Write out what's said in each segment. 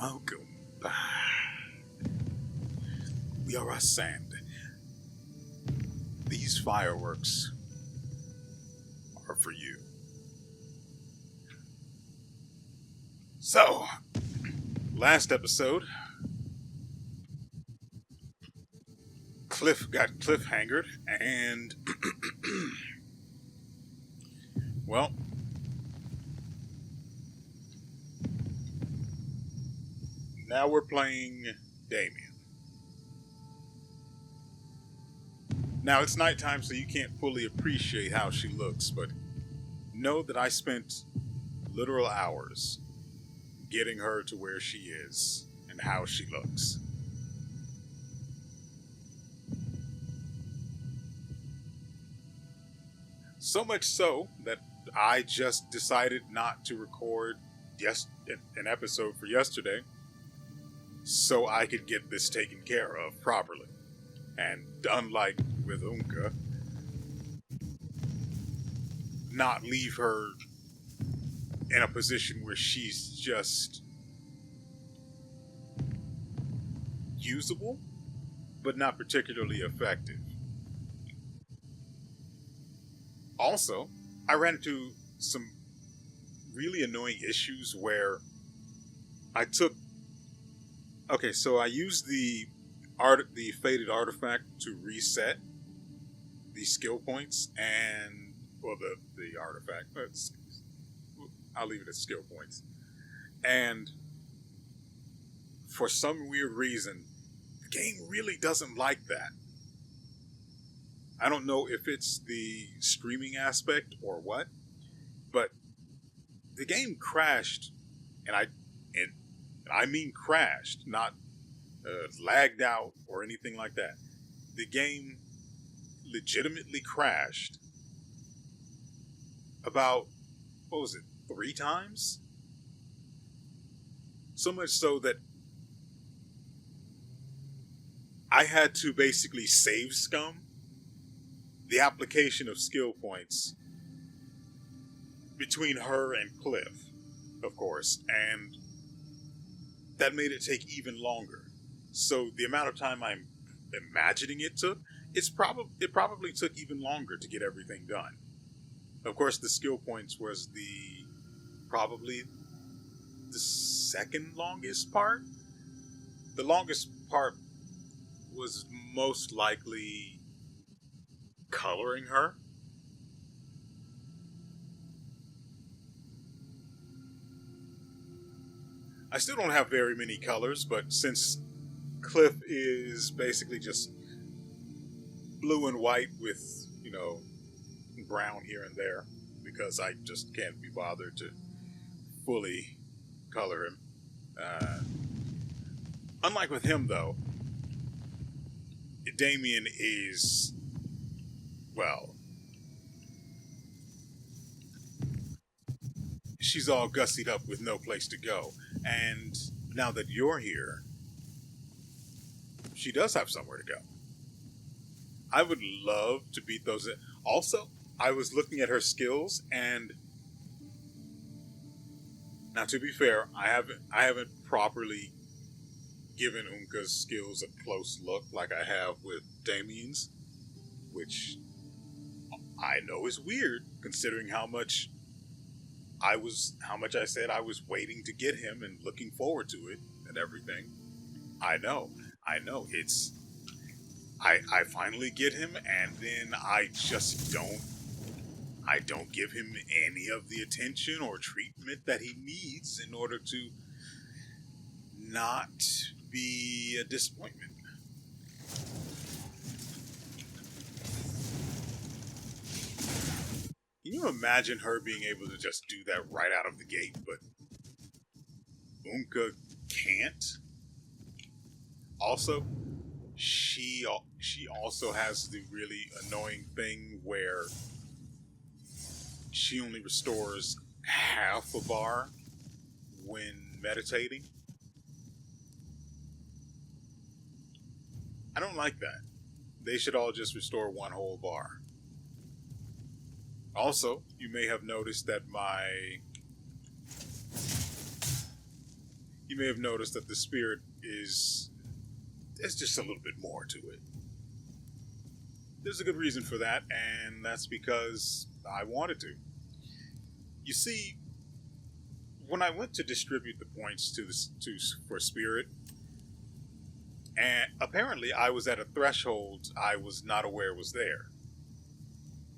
Welcome back. We are us, and these fireworks are for you. So, last episode, Kliff got cliffhangered, and well, now we're playing Damien. Now it's nighttime, so you can't fully appreciate how she looks, but know that I spent literal hours getting her to where she is and how she looks. So much so that I just decided not to record an episode for yesterday so I could get this taken care of properly. And unlike with Unka, not leave her in a position where she's just usable, but not particularly effective. Also, I ran into some really annoying issues where I used the faded artifact to reset the skill points the artifact. I'll leave it at skill points. And for some weird reason, the game really doesn't like that. I don't know if it's the streaming aspect or what, but the game crashed, and I mean crashed, not lagged out or anything like that. The game legitimately crashed about, 3 times? So much so that I had to basically save scum the application of skill points between her and Kliff, of course, and that made it take even longer. So the amount of time I'm imagining it took, it probably took even longer to get everything done. Of course, the skill points was probably the second longest part. The longest part was most likely coloring her. I still don't have very many colors, but since Kliff is basically just blue and white with, brown here and there, because I just can't be bothered to fully color him. Unlike with him, though, Damien is, she's all gussied up with no place to go. And now that you're here, she does have somewhere to go. I would love to beat those. Also, I was looking at her skills, and now to be fair, I haven't properly given Unka's skills a close look like I have with Damien's, which I know is weird considering how much I said I was waiting to get him and looking forward to it and everything. I know. I finally get him, and then I don't give him any of the attention or treatment that he needs in order to not be a disappointment. Can you imagine her being able to just do that right out of the gate, but Unka can't? Also, she also has the really annoying thing where she only restores half a bar when meditating. I don't like that. They should all just restore one whole bar. Also, you may have noticed that my you may have noticed that the spirit is there's just a little bit more to it. There's a good reason for that, and that's because I wanted to. You see, when I went to distribute the points for spirit, and apparently I was at a threshold I was not aware was there,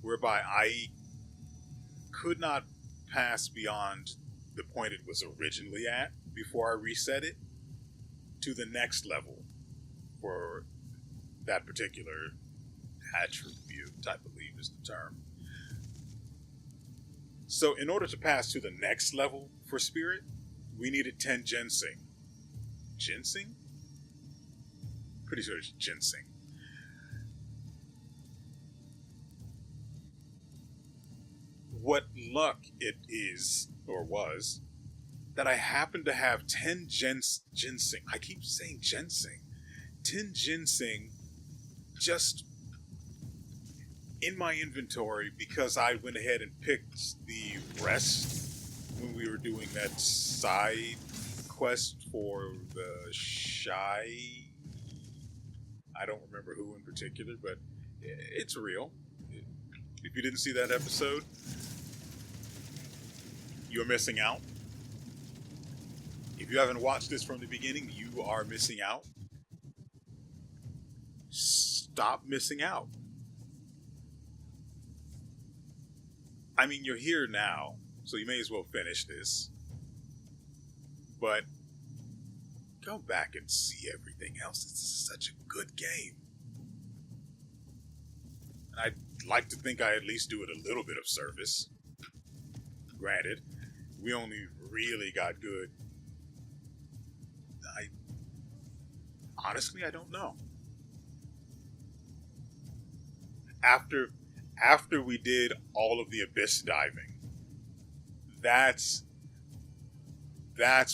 whereby I could not pass beyond the point it was originally at before I reset it to the next level for that particular attribute, I believe is the term. So in order to pass to the next level for spirit, we needed 10 ginseng. Ginseng? Pretty sure it's ginseng. What luck it is, or was, that I happen to have 10 ginseng. I keep saying ginseng. 10 ginseng just in my inventory because I went ahead and picked the rest when we were doing that side quest for the shy. I don't remember who in particular, but it's real. If you didn't see that episode, you're missing out. If you haven't watched this from the beginning, you are missing out. Stop missing out. I mean, you're here now, so you may as well finish this. But go back and see everything else. It's such a good game. And I'd like to think I at least do it a little bit of service. Granted, we only really got good. Honestly, I don't know. After we did all of the abyss diving, that's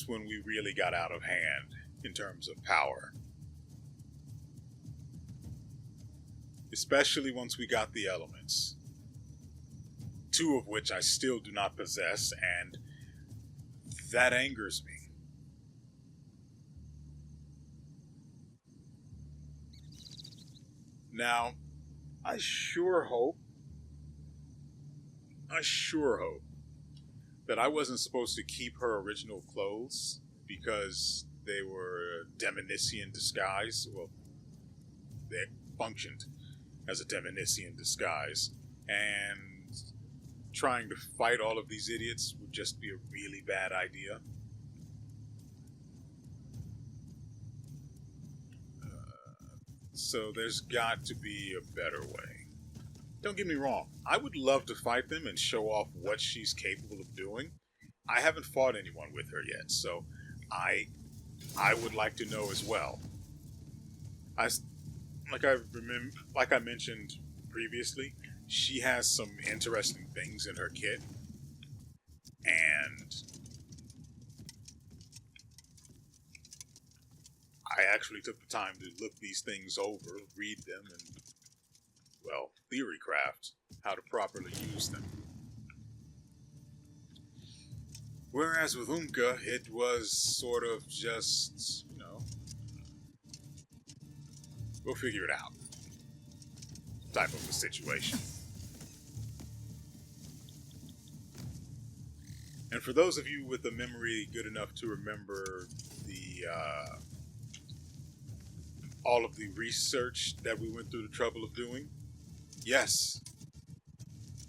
when we really got out of hand in terms of power. Especially once we got the elements. 2 of which I still do not possess, and that angers me. Now, I sure hope that I wasn't supposed to keep her original clothes because they were a Demonician disguise. Well, they functioned as a Demonician disguise. And trying to fight all of these idiots would just be a really bad idea. So there's got to be a better way. Don't get me wrong, I would love to fight them and show off what she's capable of doing. I haven't fought anyone with her yet, so I would like to know as well. Like I mentioned previously, she has some interesting things in her kit, and I actually took the time to look these things over, read them, and, well, theory craft how to properly use them. Whereas with Umka, it was sort of just, we'll figure it out type of a situation. And for those of you with a memory good enough to remember the all of the research that we went through the trouble of doing, yes,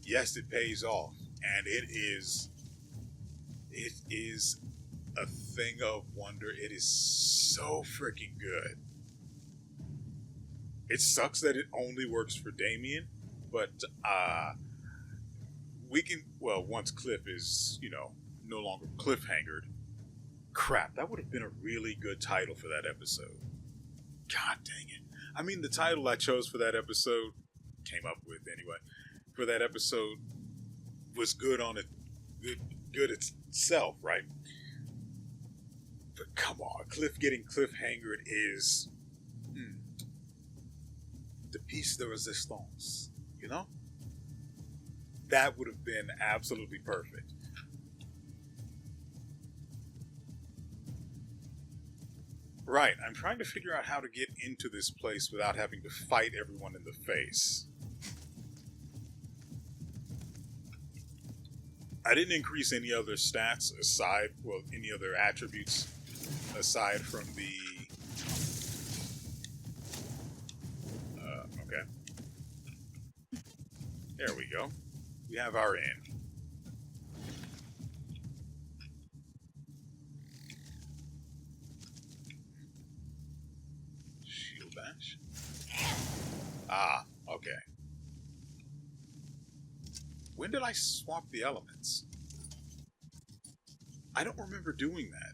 it pays off, and it is a thing of wonder. It is so freaking good. It sucks that it only works for Damien, but we can, once Kliff is, no longer cliffhangered. Crap, that would have been a really good title for that episode. God dang it. I mean, the title I chose for that episode, came up with anyway, for that episode was good on it, good itself, right? But come on, Kliff getting cliffhangered is the piece de resistance, That would have been absolutely perfect. Right, I'm trying to figure out how to get into this place without having to fight everyone in the face. I didn't increase any other stats aside, well, any other attributes aside from the... okay. There we go. We have our inn. Shield bash. Ah, okay. When did I swap the elements? I don't remember doing that,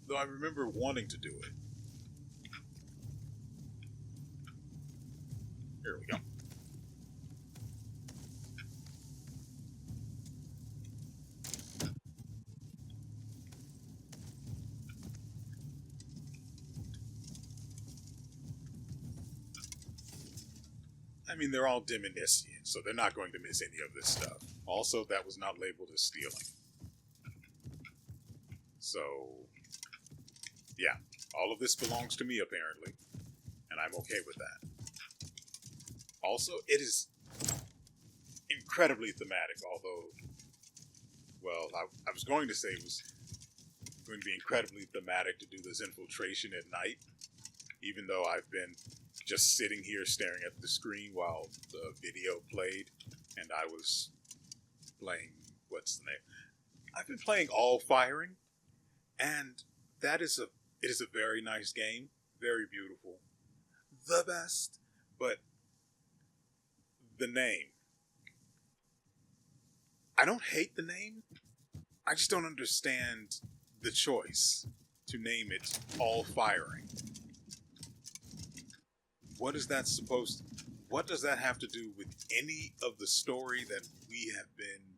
though I remember wanting to do it. Here we go. I mean, they're all Diminisian, so they're not going to miss any of this stuff. Also, that was not labeled as stealing. So, yeah, all of this belongs to me, apparently, and I'm okay with that. Also, it is incredibly thematic, although, well, I was going to say it was going to be incredibly thematic to do this infiltration at night, even though I've been just sitting here staring at the screen while the video played, and I was playing, what's the name? I've been playing All Firing, and it is a very nice game, very beautiful, the best, but the name, I don't hate the name, I just don't understand the choice to name it All Firing. What is that supposed to... what does that have to do with any of the story that we have been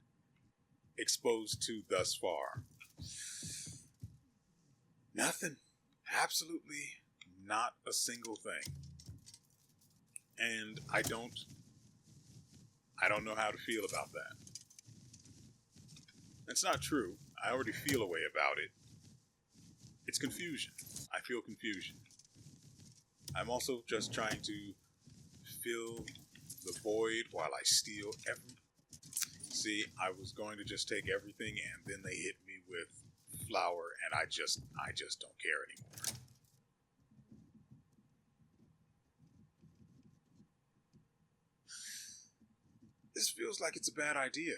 exposed to thus far? Nothing. Absolutely not a single thing. And I don't know how to feel about that. That's not true. I already feel a way about it. It's confusion. I feel confusion. I'm also just trying to fill the void while I steal every... See, I was going to just take everything, and then they hit me with flour, and I just don't care anymore. This feels like it's a bad idea.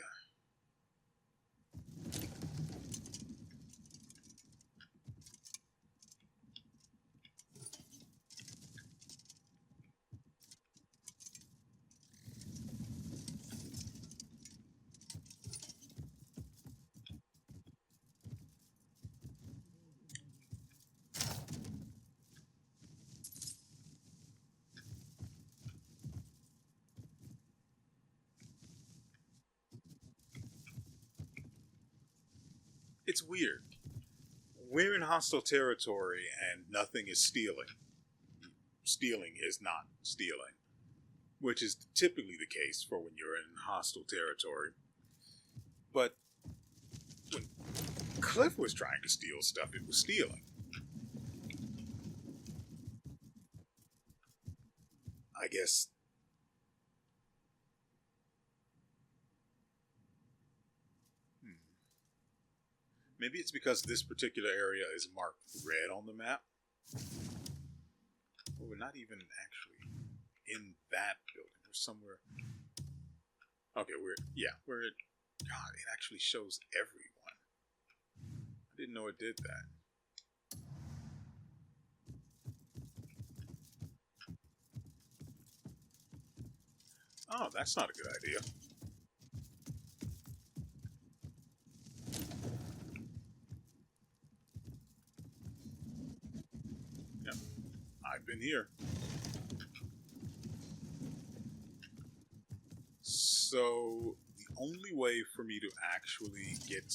It's weird. We're in hostile territory and nothing is stealing. Stealing is not stealing, which is typically the case for when you're in hostile territory. But when Kliff was trying to steal stuff, it was stealing. I guess... maybe it's because this particular area is marked red on the map. Well, we're not even actually in that building. We're somewhere... okay, we're... God, it actually shows everyone. I didn't know it did that. Oh, that's not a good idea. Yep, I've been here. So, the only way for me to actually get...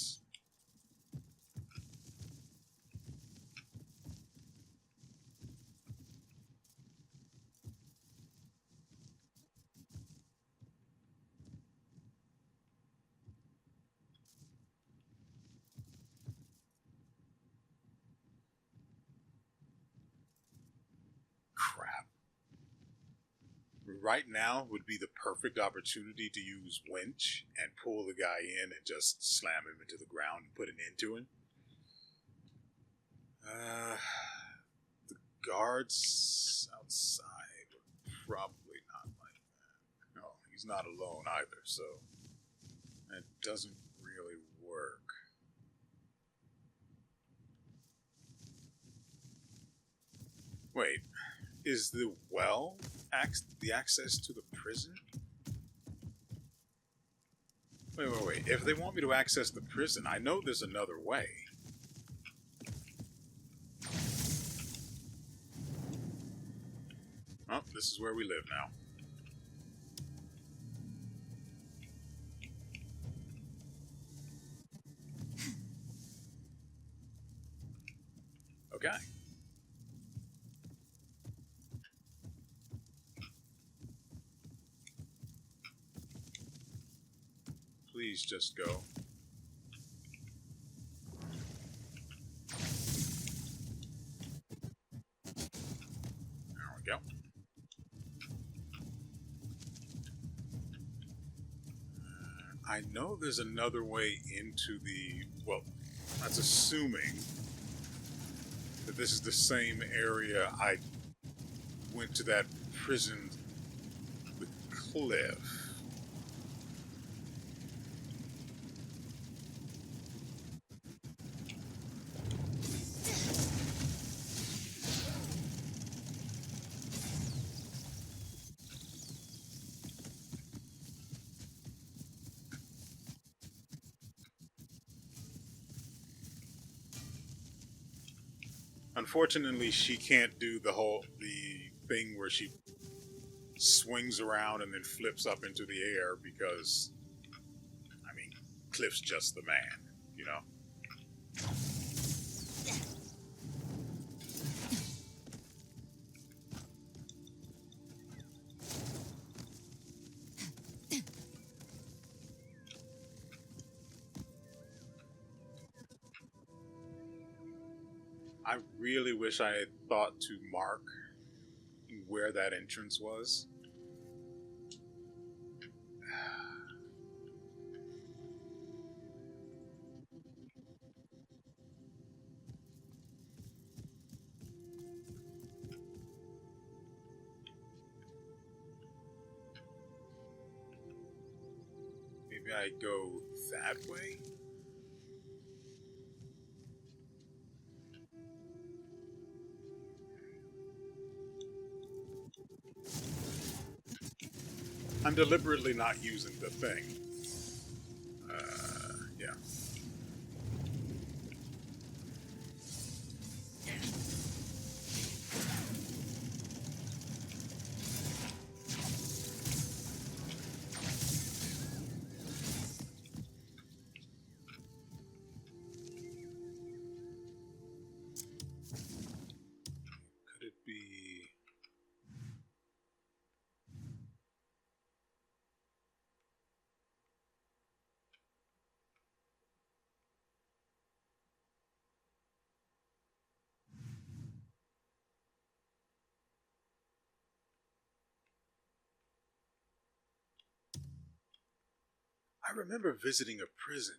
right now would be the perfect opportunity to use winch and pull the guy in and just slam him into the ground and put an end to him. The guards outside would probably not like that. No, he's not alone either, so that doesn't really work. Wait, is the well the access to the prison? Wait. If they want me to access the prison, I know there's another way. Oh, this is where we live now. Okay. Please just go. There we go. I know there's another way into the... Well, that's assuming that this is the same area I went to that prison with Kliff. Unfortunately, she can't do the thing where she swings around and then flips up into the air because, I mean, Kliff's just the man, you know? I really wish I had thought to mark where that entrance was. Maybe I go that way? I'm deliberately not using the thing. Yeah. Could it be... I remember visiting a prison.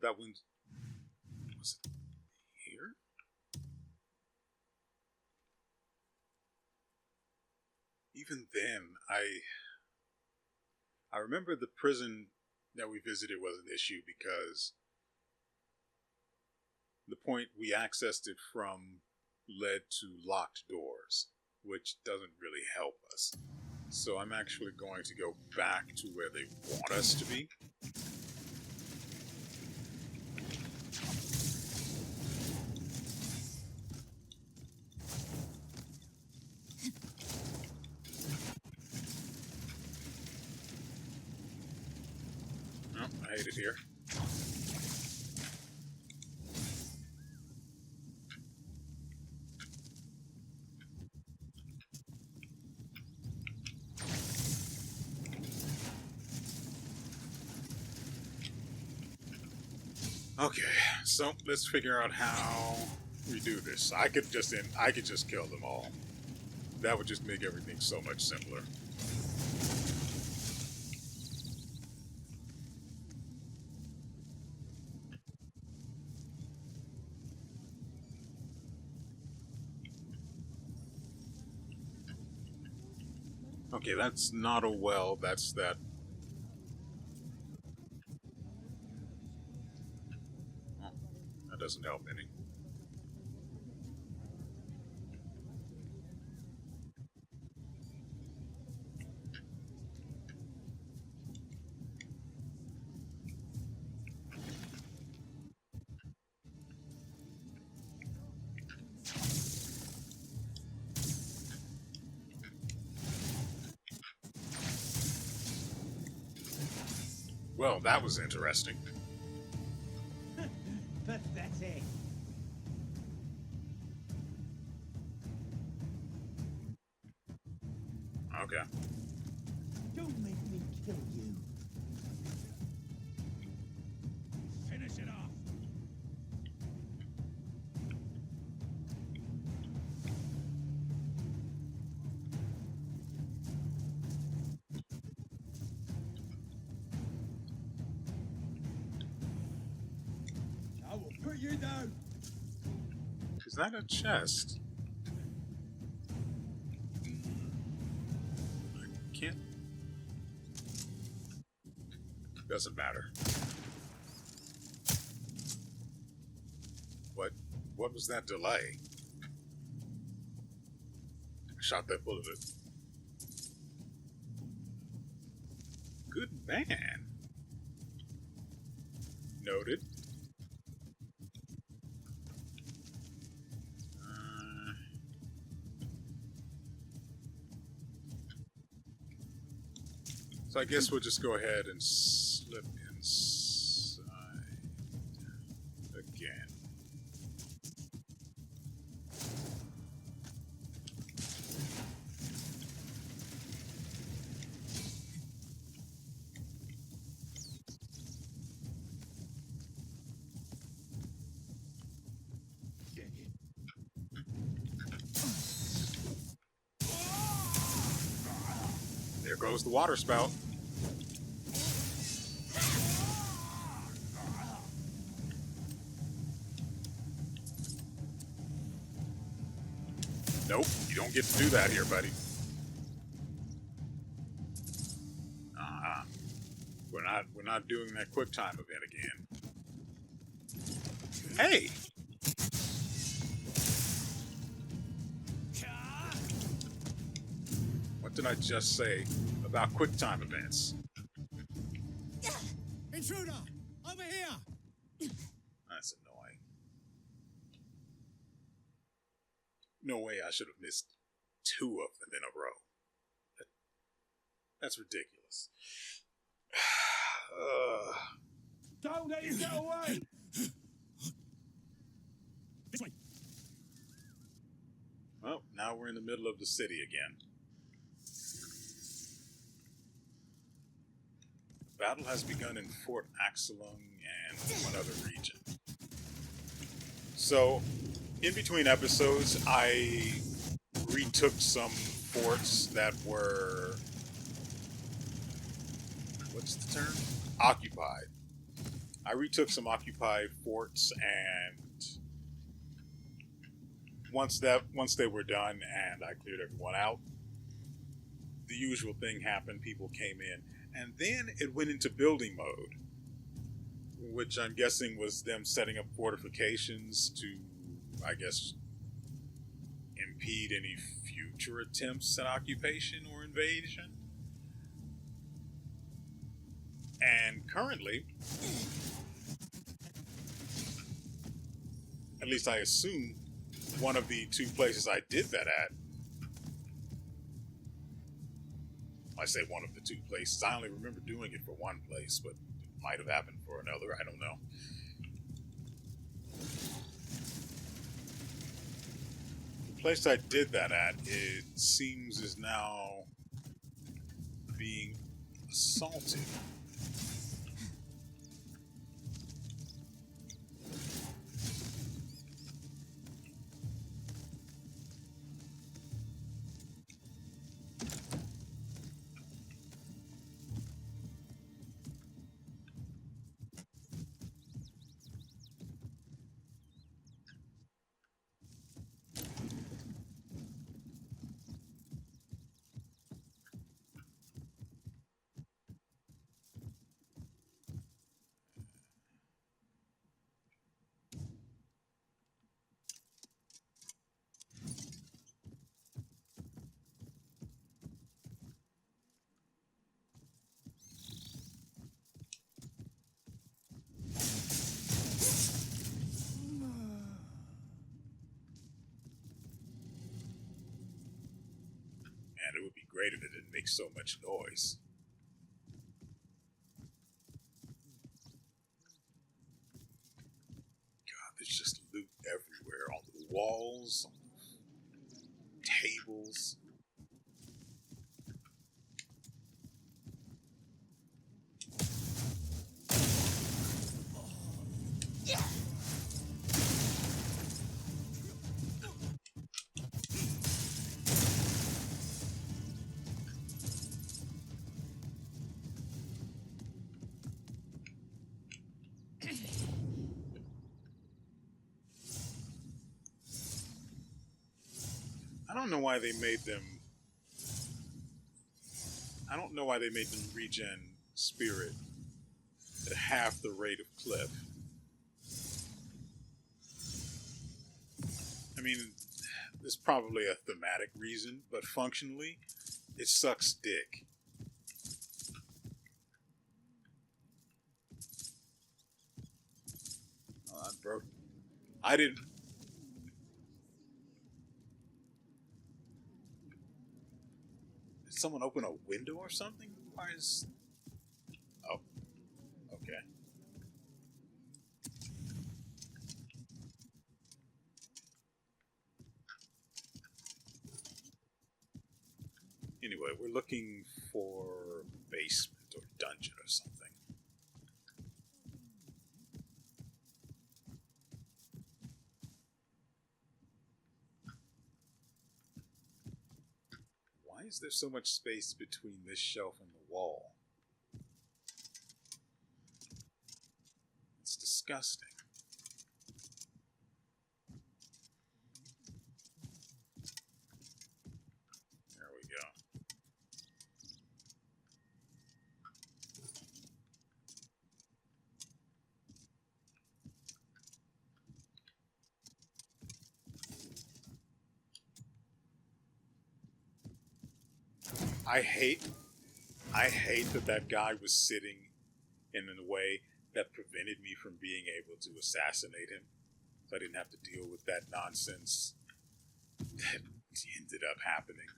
That one... Was it here? Even then, I remember the prison that we visited was an issue because the point we accessed it from led to locked doors, which doesn't really help us. So I'm actually going to go back to where they want us to be. Oh, I hate it here. Okay, so let's figure out how we do this. I could just kill them all. That would just make everything so much simpler. Okay, that's not a well, that's that. Oh, that doesn't help any. Well, that was interesting. Pathetic. Okay. Don't make me kill you. Finish it off. I will put you down. Is that a chest? I can't. Doesn't matter. What was that delay? I shot that bullet. Good man. Noted. So I guess we'll just go ahead and slip inside again. There goes the water spout. Nope, you don't get to do that here, buddy. We're not doing that quick time event again. Hey! What did I just say about quick time events? Intruder! Over here! That's annoying. No way I should have missed 2 of them in a row. That's ridiculous. Don't let him get away! This way. Well, now we're in the middle of the city again. The battle has begun in Fort Axelung and one other region. So, in between episodes, I retook some forts that were... what's the term? Occupied. I retook some occupied forts, and once they were done and I cleared everyone out, the usual thing happened. People came in, and then it went into building mode, which I'm guessing was them setting up fortifications to, I guess, impede any future attempts at occupation or invasion. And currently, at least I assume, one of the 2 places I did that at, I say one of the 2 places, I only remember doing it for one place, but it might have happened for another, I don't know. The place I did that at, it seems, is now being assaulted. great if it didn't make so much noise. God, there's just loot everywhere. On the walls, on the tables. I don't know why they made them. I don't know why they made them regen spirit at half the rate of Kliff. I mean, there's probably a thematic reason, but functionally, it sucks dick. Bro, I didn't. Did someone open a window or something? Why is... Oh, okay. Anyway, we're looking for basement or dungeon or something. Why is there so much space between this shelf and the wall? It's disgusting. There we go. I hate that guy was sitting in a way that prevented me from being able to assassinate him. So I didn't have to deal with that nonsense that ended up happening.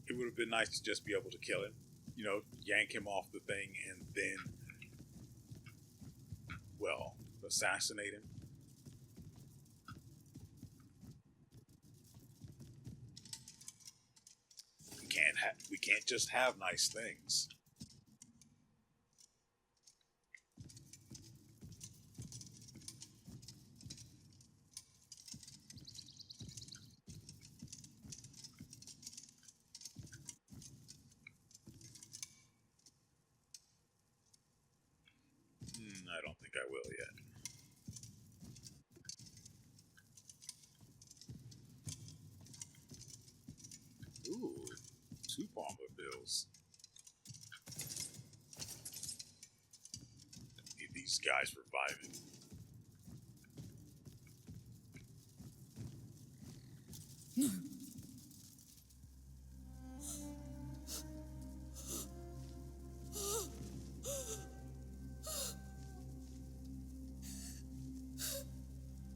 It would have been nice to just be able to kill him. You know, yank him off the thing and then, well, assassinate him. We can't just have nice things. I don't think I will yet. Ooh, 2 bomber bills. Don't need these guys reviving.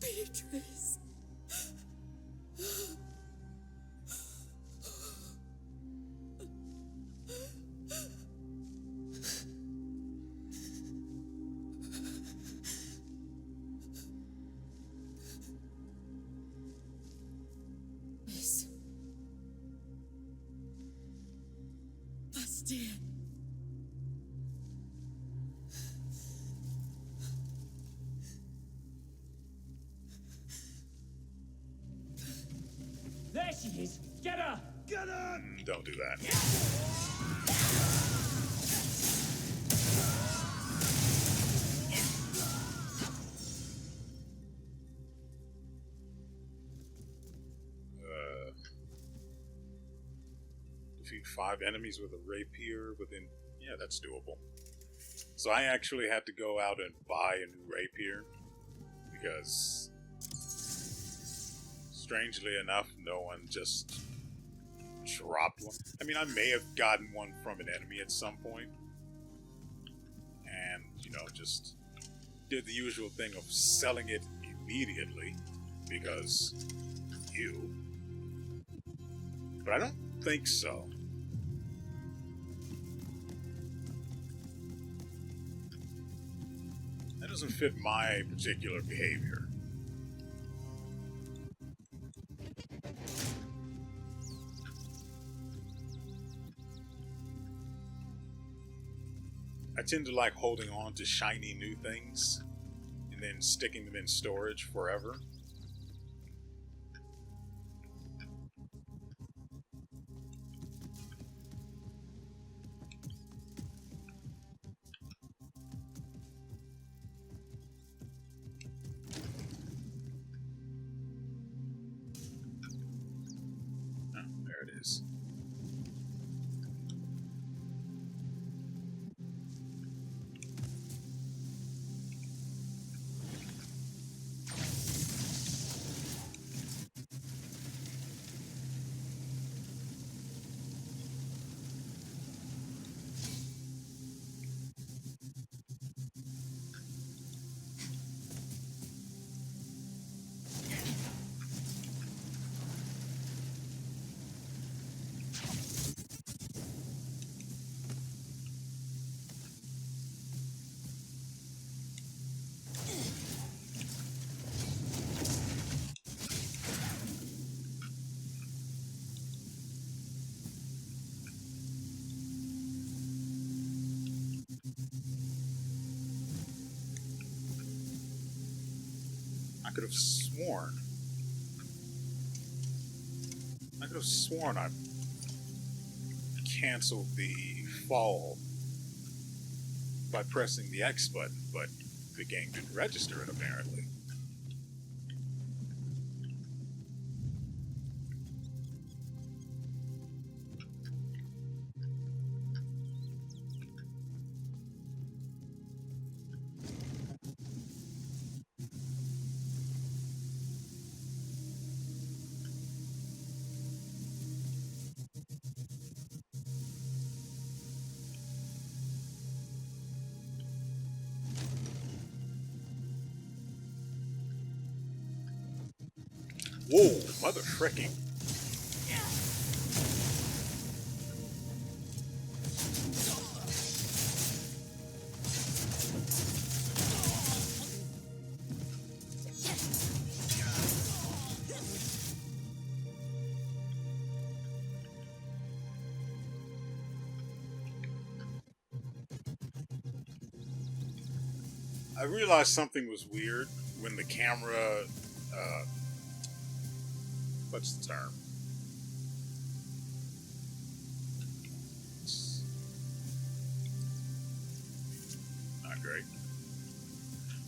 Beatrice. Miss. Bastien. There she is! Get her! Get her! Don't do that. Defeat 5 enemies with a rapier within... Yeah, that's doable. So I actually had to go out and buy a new rapier because, strangely enough, no one just dropped one. I mean, I may have gotten one from an enemy at some point and, you know, just did the usual thing of selling it immediately because you. But I don't think so. That doesn't fit my particular behavior. I tend to like holding on to shiny new things and then sticking them in storage forever. Oh, there it is. I could have sworn I canceled the fall by pressing the X button, but the game didn't register it apparently. Whoa, mother fricking. I realized something was weird when the camera, what's the term? It's not great.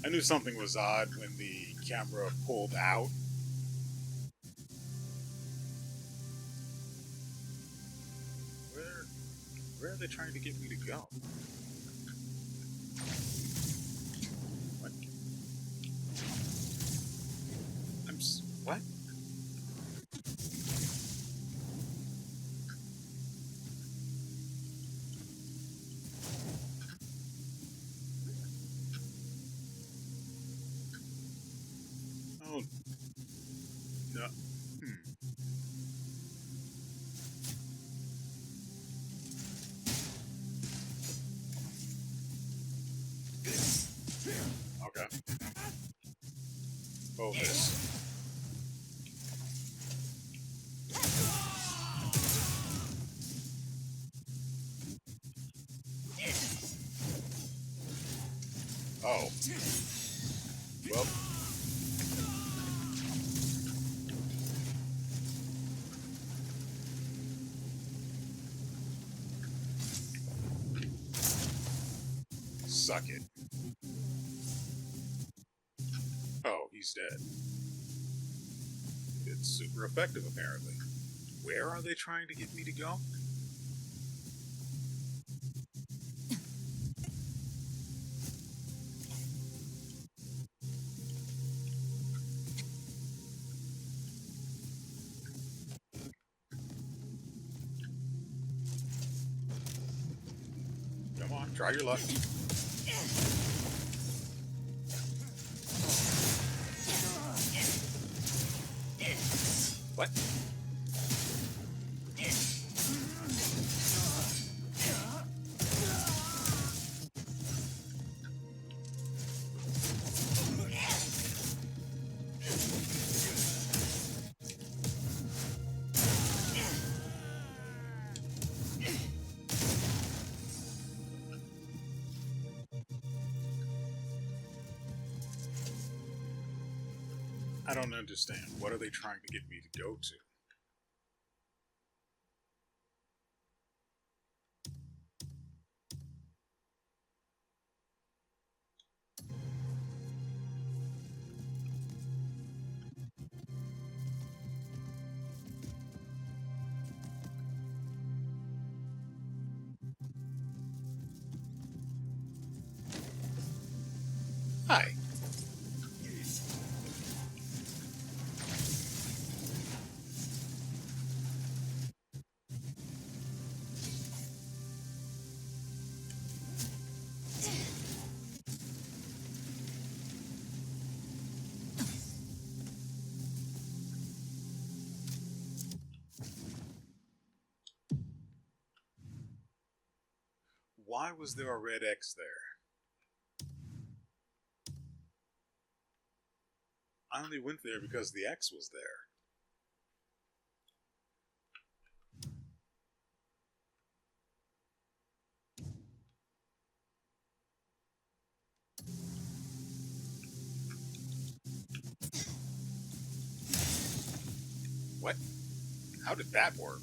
I knew something was odd when the camera pulled out. Where are they trying to get me to go? What? What? Oh, no. Okay. Oh, this. Oh. Well. Suck it. Oh, he's dead. It's super effective, apparently. Where are they trying to get me to go? Come on, try your luck. What? I don't understand. What are they trying to get me to go to? Hi. Why was there a red X there? I only went there because the X was there. What? How did that work?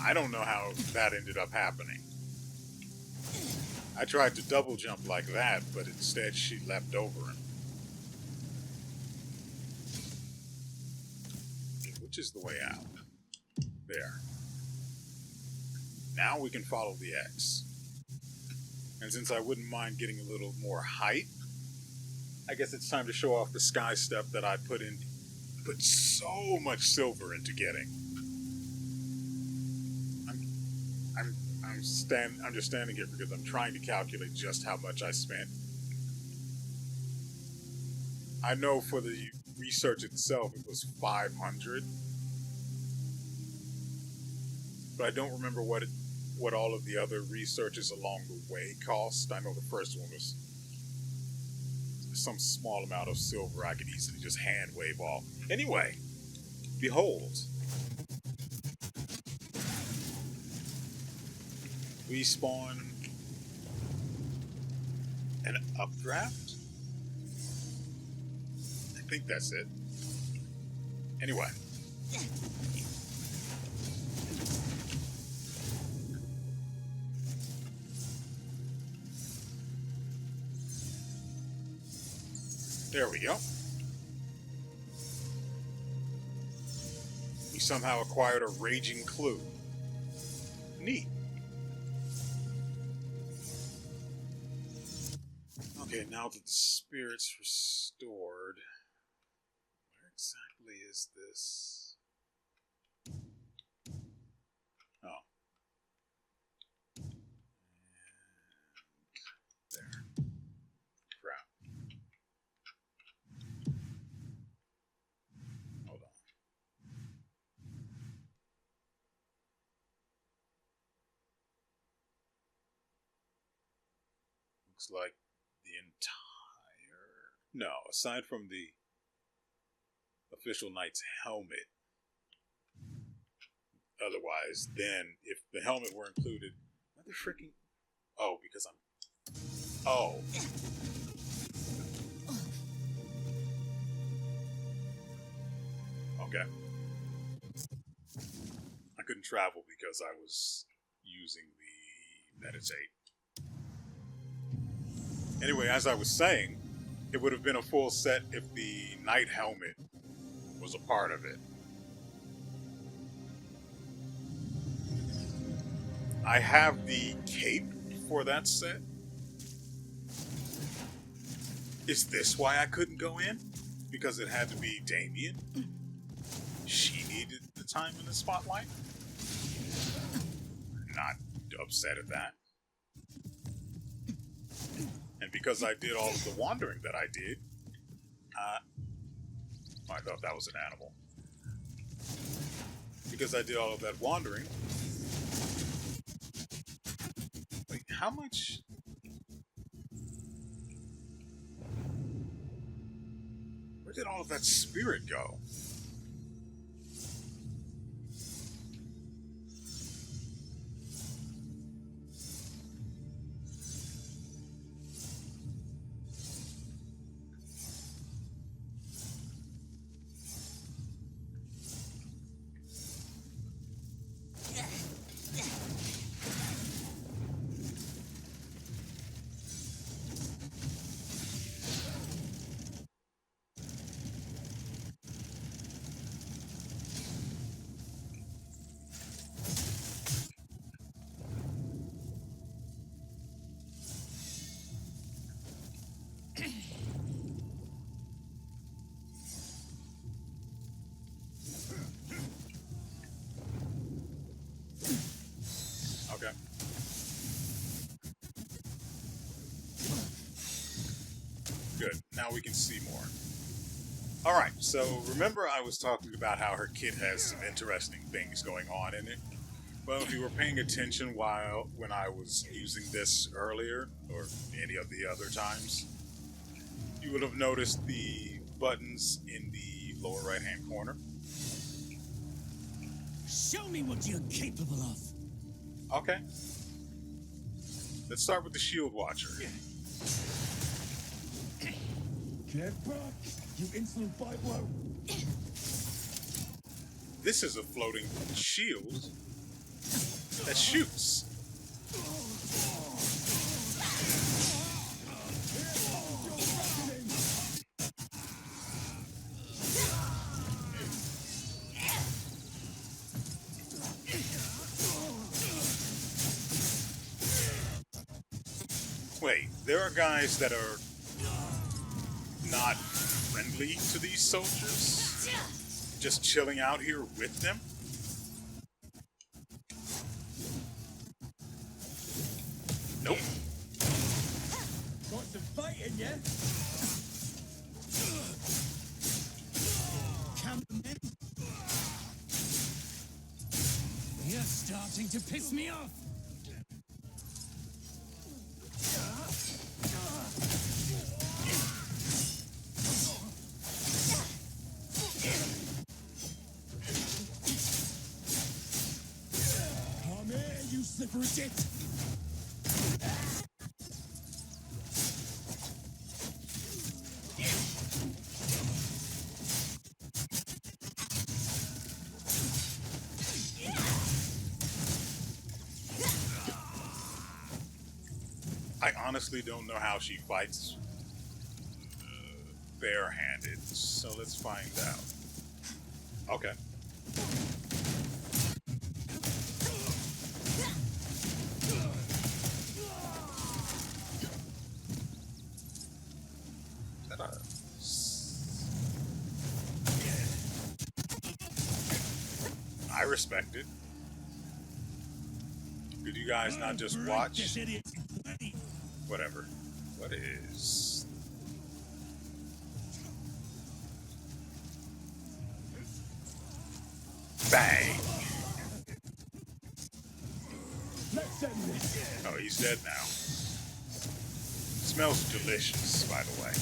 I don't know how that ended up happening. I tried to double jump like that, but instead she leapt over him. Which is the way out? There. Now we can follow the X. And since I wouldn't mind getting a little more height, I guess it's time to show off the sky step that I put so much silver into getting. I'm just standing here because I'm trying to calculate just how much I spent. I know for the research itself it was 500, but I don't remember what all of the other researches along the way cost. I know the first one was some small amount of silver I could easily just hand wave off. Anyway, behold. We spawn an updraft? I think that's it. Anyway. There we go. We somehow acquired a raging clue. Neat. Okay, now that the spirit's restored, where exactly is this? Oh. And there. Crap. Hold on. Looks like the entire... No, aside from the official knight's helmet. Otherwise, then, if the helmet were included... What the freaking... Oh, because I'm... Oh. Okay. I couldn't travel because I was using the meditate. Anyway, as I was saying, it would have been a full set if the knight helmet was a part of it. I have the cape for that set. Is this why I couldn't go in? Because it had to be Damien? She needed the time in the spotlight? Not upset at that. And because I did all of the wandering that I did, I thought that was an animal. Because I did all of that wandering. Wait, how much? Where did all of that spirit go? Okay. Good. Now we can see more. Alright, so remember I was talking about how her kit has some interesting things going on in it? Well, if you were paying attention when I was using this earlier, or any of the other times, you would have noticed the buttons in the lower right-hand corner. Show me what you're capable of. Okay. Let's start with the shield watcher. Get back, you insolent Pywel. This is a floating shield that shoots. Wait, there are guys that are not friendly to these soldiers? Just chilling out here with them? Nope. Got some fighting, yeah? Cameraman. You're starting to piss me off. Come here, you slippery shit. I honestly don't know how she fights barehanded, so let's find out. Okay. Is that a... I respect it. Did you guys not just watch? Whatever. What is... Bang! Oh, he's dead now. Smells delicious, by the way.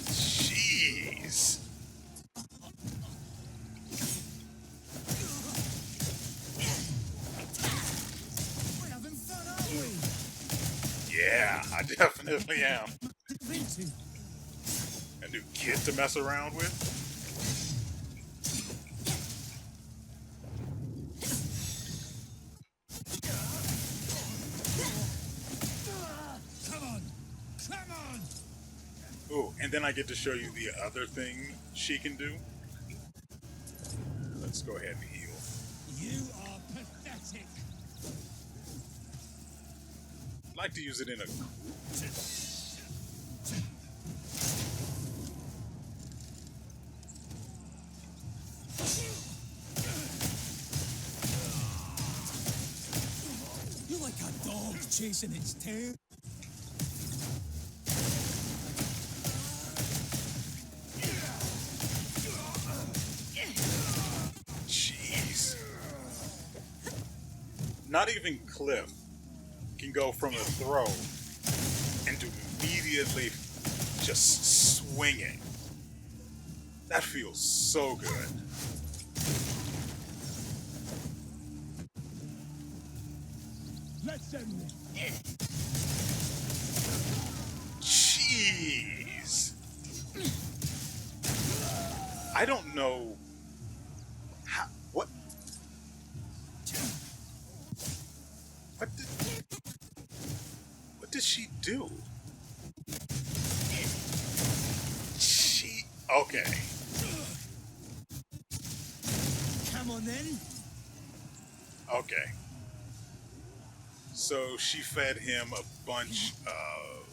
Jeez. Yeah, I definitely am. A new kid to mess around with? Come on! Ooh, and then I get to show you the other thing she can do. Let's go ahead and heal. You are pathetic. I'd like to use it in a group. You're like a dog chasing its tail. Jeez. Not even Kliff can go from a throw into immediately just swinging. That feels so good. Let's end it. Jeez. I don't know how, what. did she do? She... Okay. Come on then. Okay. So she fed him a bunch of...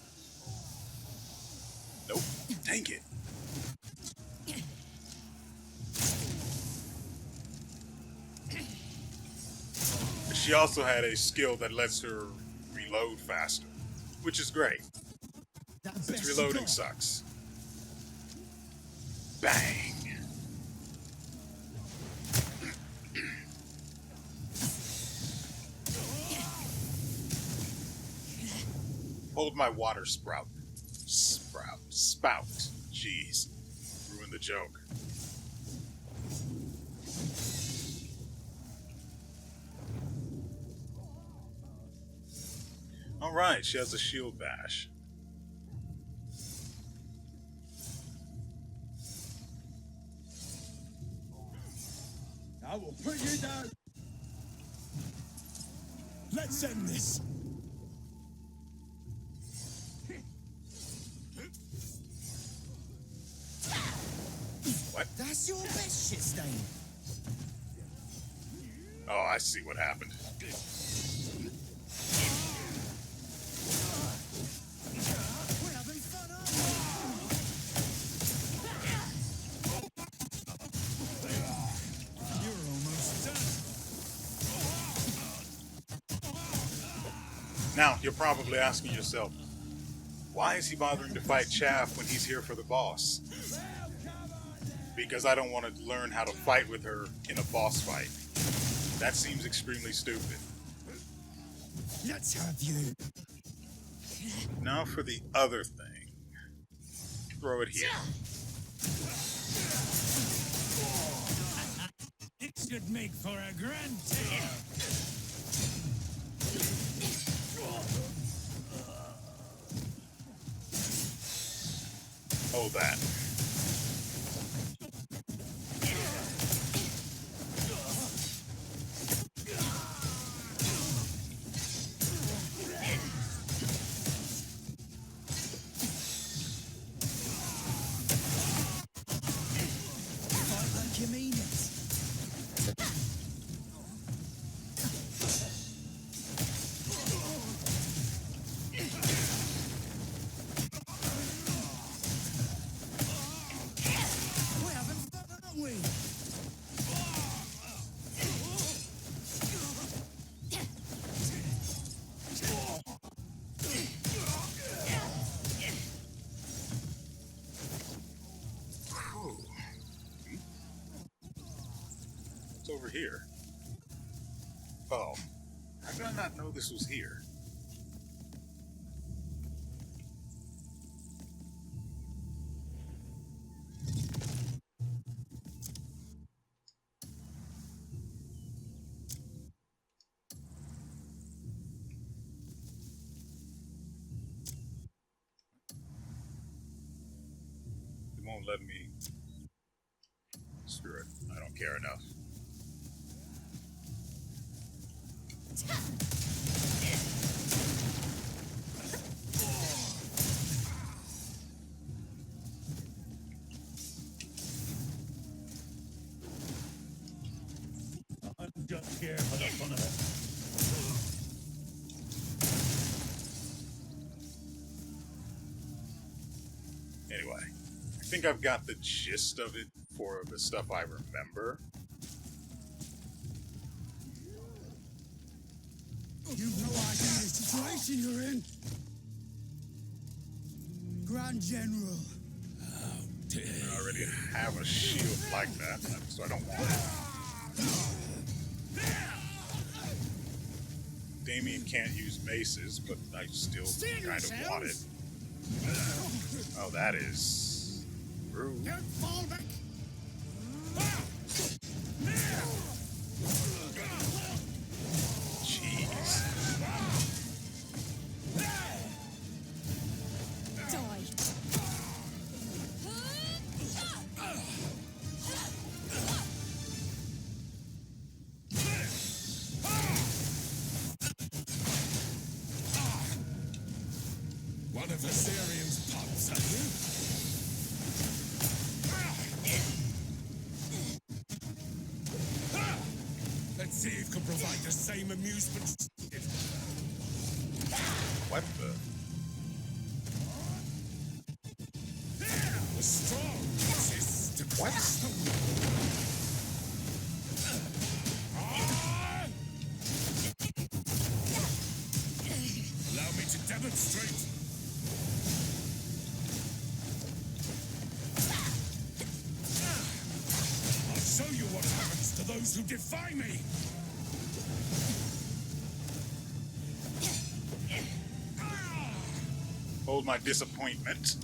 Nope. Dang it. She also had a skill that lets her reload faster, which is great, That since best you reloading got. sucks. Bang! Hold my water spout. Spout. Jeez. Ruined the joke. Alright, she has a shield bash. I will put you down. Let's end this. What? That's your best shit stain. Oh, I see what happened. We're having fun, aren't we? You're almost done. Now, you're probably asking yourself, why is he bothering to fight Chaff when he's here for the boss? Because I don't want to learn how to fight with her in a boss fight. That seems extremely stupid. Let's have you. Now for the other thing. Throw it here. It should make for a grand tale. Hold that. Fight like you mean it. We're having fun, aren't we? Whew. What's over here? Oh. How did I not know this was here? It won't let me... Screw it. I don't care enough. I'm just here for the fun of it. Anyway, I think I've got the gist of it for the stuff I remember. You've no idea the situation you're in. Grand General. I already have a shield like that, so I don't want it. Damien can't use maces, but I still kind of want it. Oh, that is rude. Don't fall back. Jeez. Die. of Assyrian's pups, are you? Let's see if can provide the same amusement. What the? The strong resist to What? Allow me to demonstrate. I'll show you what happens to those who defy me. Hold my disappointment.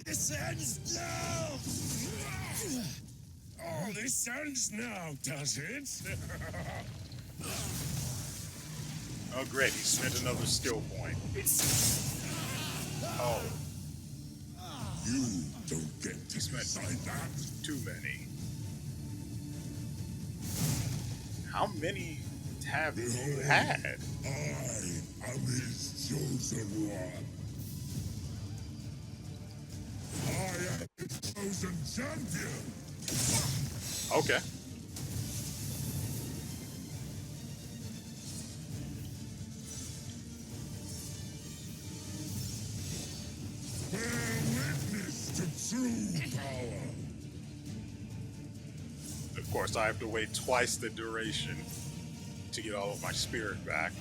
This ends now! Oh, this ends now, does it? Oh, great. He spent another skill point. Oh, You don't get to decide that. too many. How many have you had? I am his chosen one. I am his chosen champion. Okay. Bear witness to true power. Of course, I have to wait twice the duration to get all of my spirit back.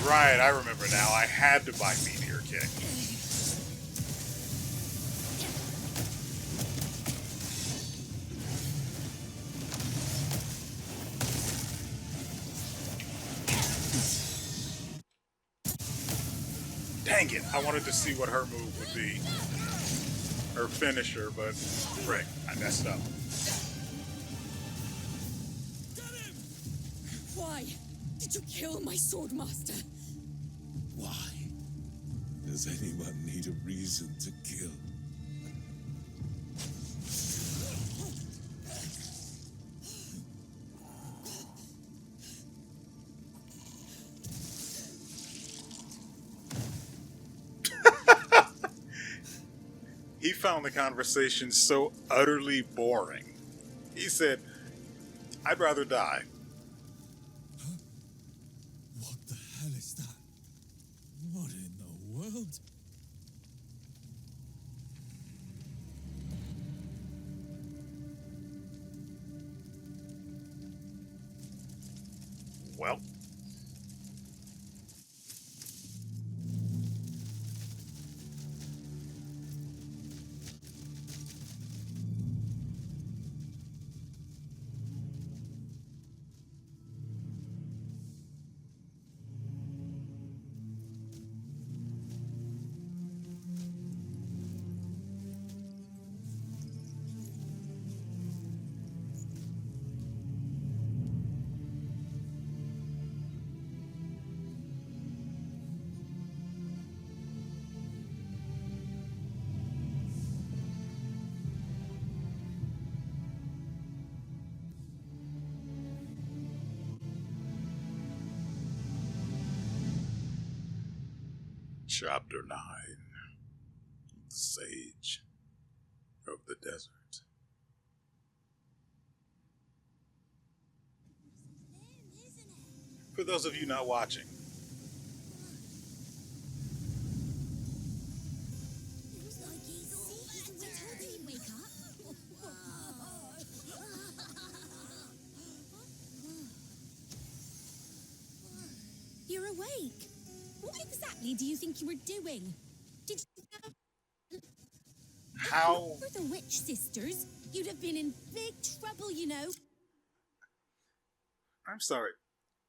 Right, I remember now. I had to buy Meteor Kick. Dang it! I wanted to see what her move would be. Her finisher, but frick, I messed up. Why did you kill my sword master? Why? Does anyone need a reason to kill? He found the conversation so utterly boring. He said, I'd rather die. What the hell is that? What in the world? Well, Chapter 9. The Sage of the Desert. For those of you not watching, You're awake. What exactly do you think you were doing? Did you how were the witch sisters? You'd have been in big trouble, you know. I'm sorry,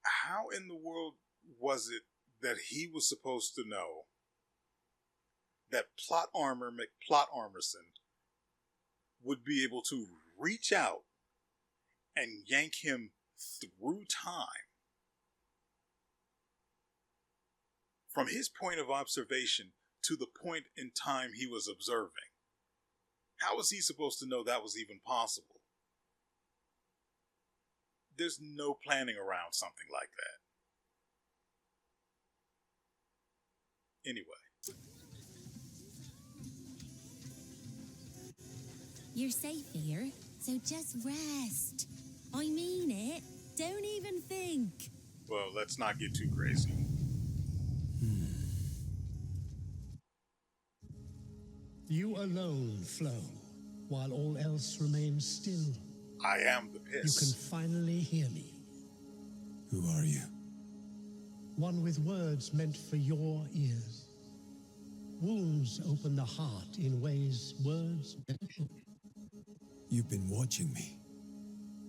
how in the world was it that he was supposed to know that Plot Armor McPlot Armorson would be able to reach out and yank him through time from his point of observation to the point in time he was observing? How was he supposed to know that was even possible? There's no planning around something like that. Anyway. You're safe here, so just rest. I mean it. Don't even think. Well, let's not get too crazy. You alone flow, while all else remains still. I am the You piss. can finally hear me. Who are you? One with words meant for your ears. Wounds open the heart in ways words don't. You've been watching me.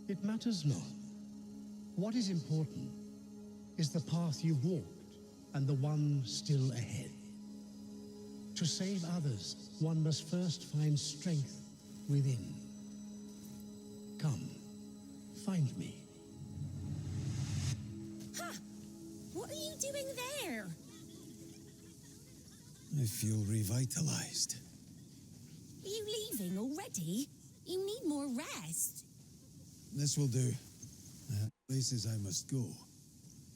It matters not. What is important is the path you walked and the one still ahead. To save others, one must first find strength within. Come, find me. Ha! What are you doing there? I feel revitalized. Are you leaving already? You need more rest. This will do. I have places I must go.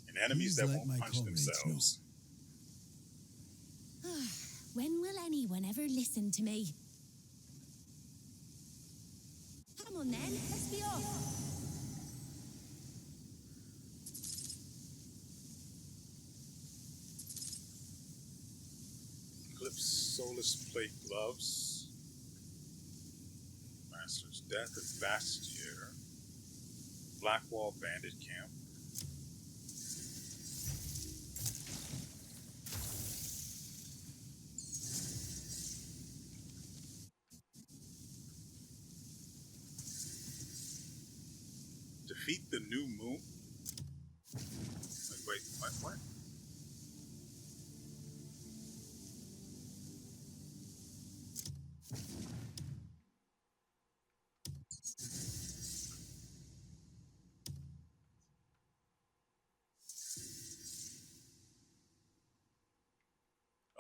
And enemies Please that let won't my punch comrades themselves. When will anyone ever listen to me? Come on then, let's be off. Kliff's soulless plate gloves. Master's death at Bastier. Blackwall bandit camp. Defeat the new moon. Wait, what?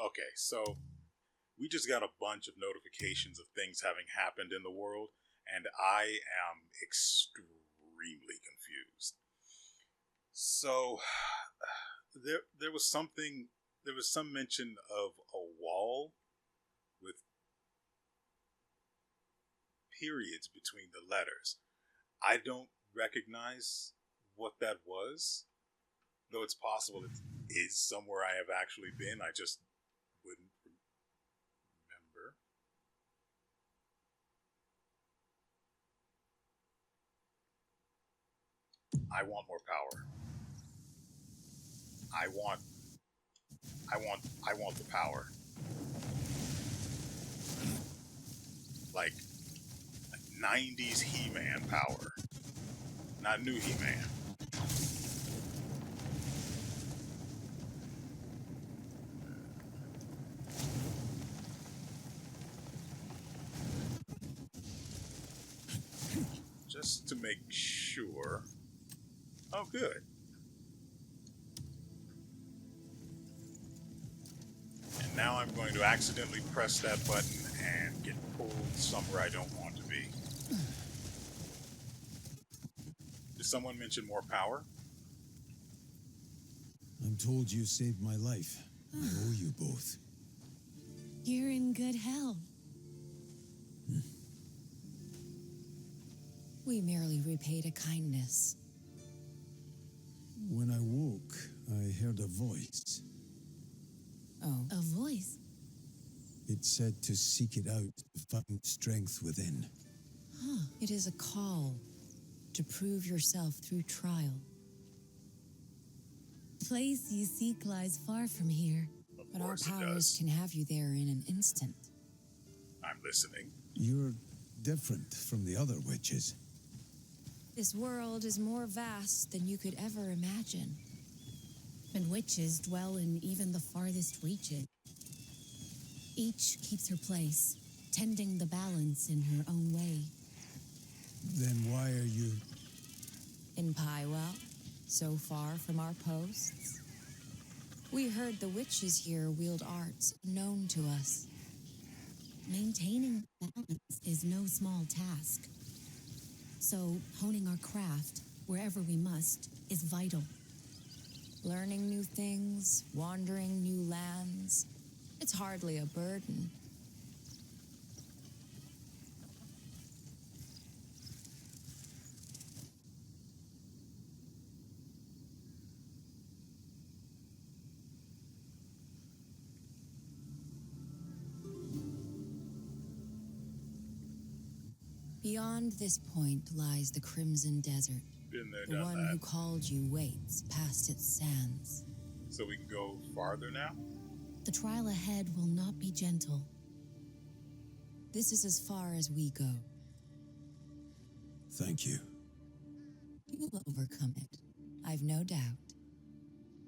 Okay, so we just got a bunch of notifications of things having happened in the world, and I am extremely confused. So there was some mention of a wall with periods between the letters. I don't recognize what that was, though it's possible it is somewhere I have actually been. I just wouldn't remember. I want more power. I want the power. Like 90s He-Man power. Not new He-Man. Just to make sure. Oh, good. And now I'm going to accidentally press that button and get pulled somewhere I don't want to be. Did someone mention more power? I'm told you saved my life, I owe you both. You're in good health. We merely repaid a kindness. When I woke, I heard a voice. Oh. A voice? It said to seek it out to find strength within. Huh. It is a call to prove yourself through trial. The place you seek lies far from here, but our powers can have you there in an instant. I'm listening. You're different from the other witches. This world is more vast than you could ever imagine. And witches dwell in even the farthest reaches. Each keeps her place, tending the balance in her own way. Then why are you... In Pywel, so far from our posts? We heard the witches here wield arts known to us. Maintaining balance is no small task. So, honing our craft, wherever we must, is vital. Learning new things, wandering new lands, it's hardly a burden. Beyond this point lies the Crimson Desert. Been there, The done one that. who called you waits past its sands. So we can go farther now? The trial ahead will not be gentle. This is as far as we go. Thank you. You will overcome it, I've no doubt.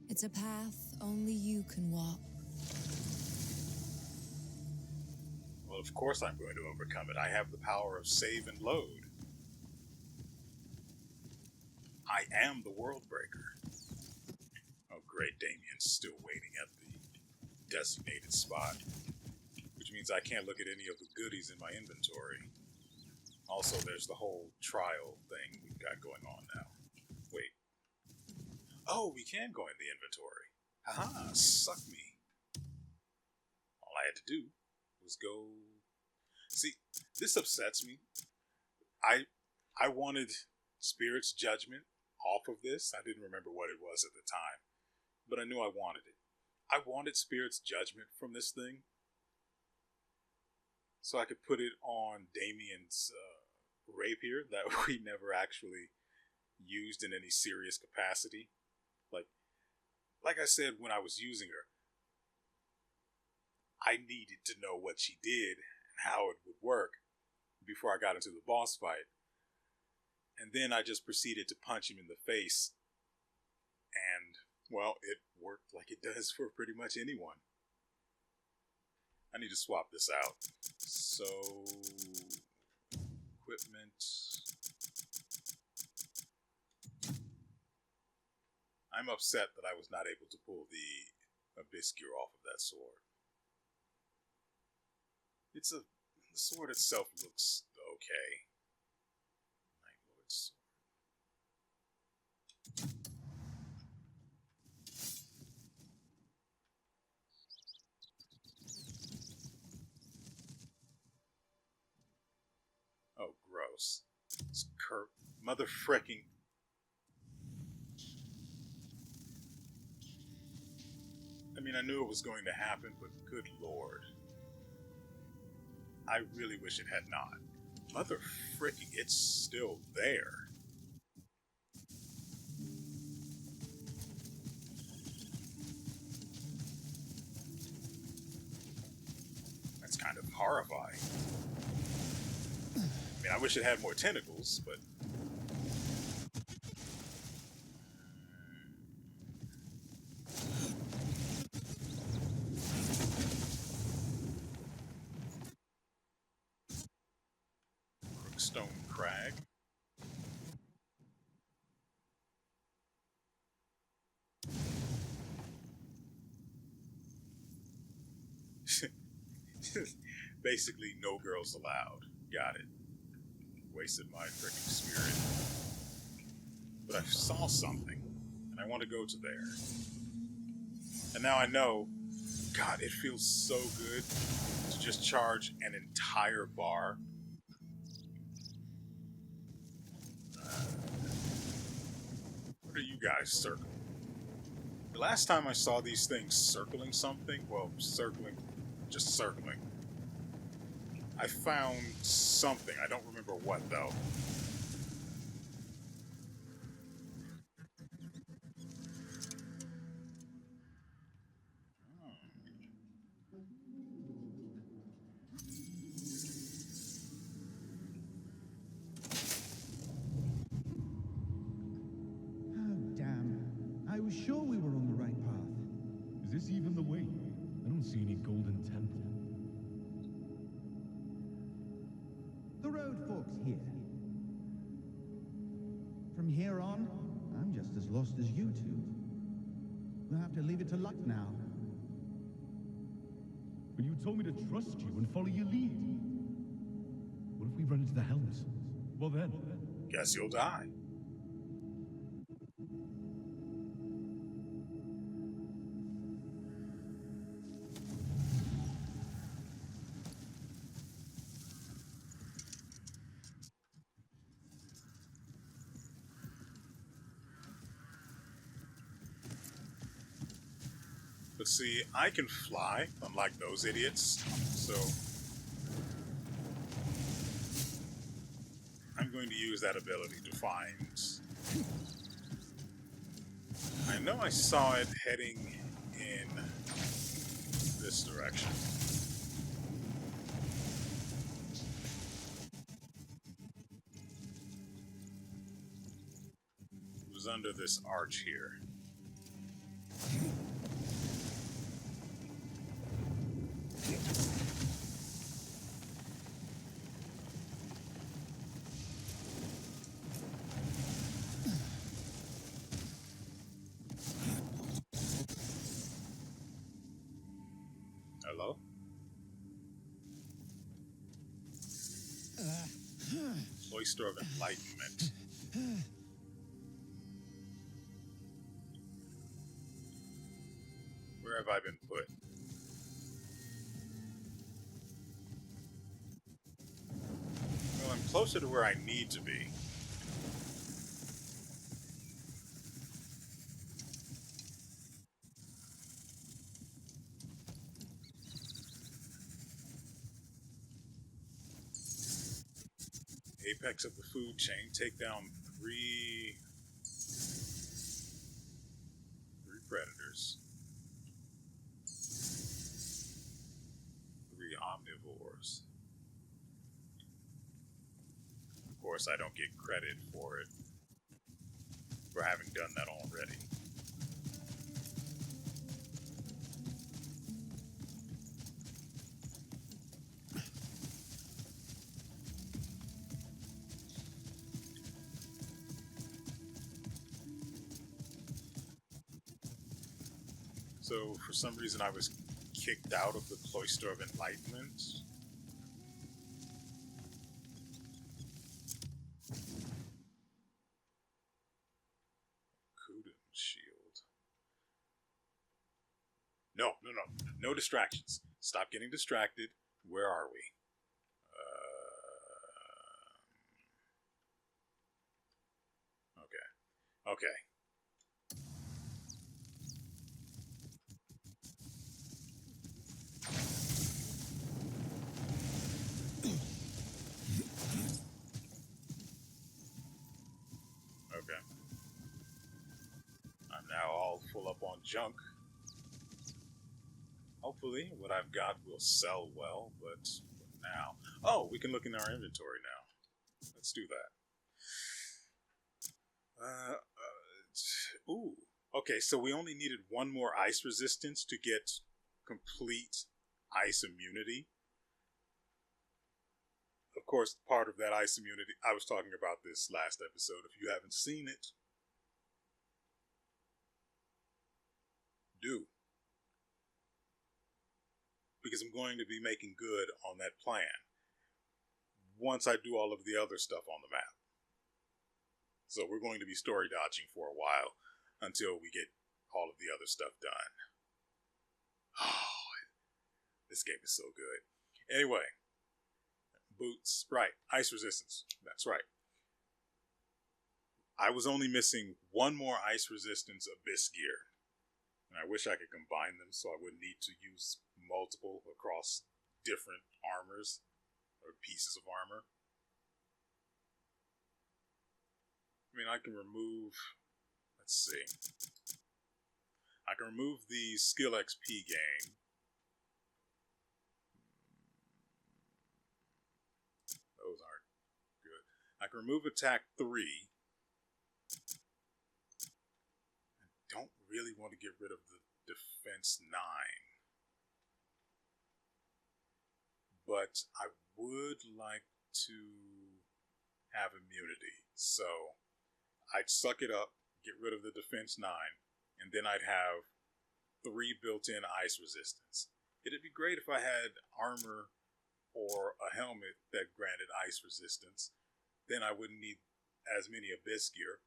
It's a path only you can walk. Well, of course I'm going to overcome it. I have the power of save and load. I am the world breaker. Oh, great. Damien's still waiting at the designated spot, which means I can't look at any of the goodies in my inventory. Also, there's the whole trial thing we've got going on now. Wait. Oh, we can go in the inventory. Haha, suck me. All I had to do was go... See, this upsets me. I wanted Spirit's Judgment off of this. I didn't remember what it was at the time, but I knew I wanted it. I wanted Spirit's Judgment from this thing so I could put it on Damien's rapier that we never actually used in any serious capacity. Like I said when I was using her, I needed to know what she did and how it would work before I got into the boss fight. And then I just proceeded to punch him in the face. And, well, it worked like it does for pretty much anyone. I need to swap this out. So, equipment. I'm upset that I was not able to pull the Abyss gear off of that sword. The sword itself looks okay. Night Lord's sword. Oh, gross. It's mother fricking. I mean, I knew it was going to happen, but good lord. I really wish it had not. Mother fricking, it's still there. That's kind of horrifying. I mean, I wish it had more tentacles, but... Stone Crag. Basically, no girls allowed. Got it. Wasted my freaking spirit. But I saw something, and I want to go to there. And now I know, God, it feels so good to just charge an entire bar. What are you guys circling? The last time I saw these things circling something, well, just circling, I found something. I don't remember what, though. Oh, damn. I was sure we were on the right path. Is this even the way? I don't see any golden temple. The road forks here. From here on, I'm just as lost as you two. We'll have to leave it to luck now. But you told me to trust you and follow your lead. What if we run into the helms? Well then. Guess you'll die. But see, I can fly, unlike those idiots, so I'm going to use that ability to find... I know I saw it heading in this direction. It was under this arch here. Hello? Cloister of Enlightenment. Where have I been put? Well, I'm closer to where I need to be. Apex of the food chain. Take down three predators. 3 omnivores. Of course, I don't get credit for it, for having done that already. So, for some reason, I was kicked out of the Cloister of Enlightenment. Kuden shield. No. No distractions. Stop getting distracted. Where are we? Okay. Okay. I'm now all full up on junk. Hopefully, what I've got will sell well, but for now... Oh, we can look in our inventory now. Let's do that. Ooh. Okay, so we only needed one more ice resistance to get complete ice immunity. Of course, part of that ice immunity, I was talking about this last episode. If you haven't seen it, do. Because I'm going to be making good on that plan once I do all of the other stuff on the map. So we're going to be story dodging for a while until we get all of the other stuff done. Oh, this game is so good. Anyway, boots. Right. Ice resistance. That's right. I was only missing one more ice resistance abyss gear. And I wish I could combine them so I wouldn't need to use multiple across different armors or pieces of armor. I mean, I can remove, let's see. I can remove the skill XP gain. Those aren't good. I can remove attack 3. I don't really want to get rid of the defense 9. But I would like to have immunity. So I'd suck it up, get rid of the defense 9, and then I'd have 3 built-in ice resistance. It'd be great if I had armor or a helmet that granted ice resistance. Then I wouldn't need as many abyss gear.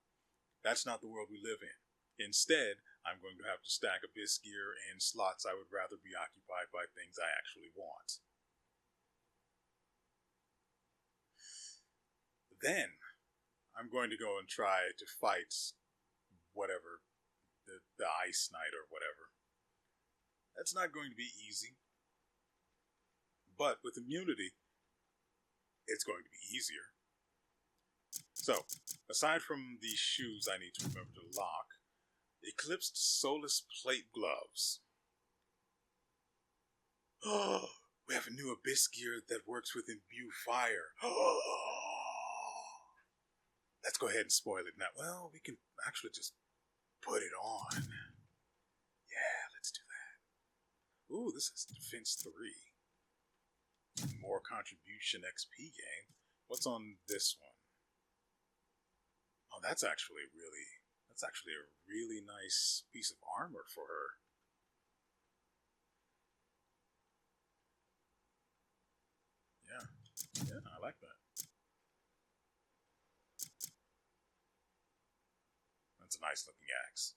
That's not the world we live in. Instead, I'm going to have to stack abyss gear in slots I would rather be occupied by things I actually want. Then, I'm going to go and try to fight whatever, the Ice Knight or whatever. That's not going to be easy. But with immunity, it's going to be easier. So, aside from these shoes I need to remember to lock, Eclipsed Solus Plate Gloves. Oh, we have a new abyss gear that works with imbue fire. Oh, let's go ahead and spoil it now. Well, we can actually just put it on. Yeah, let's do that. Ooh, this is defense 3. More contribution XP gain. What's on this one? Oh, that's actually a really nice piece of armor for her. Yeah, I like that. That's a nice looking axe.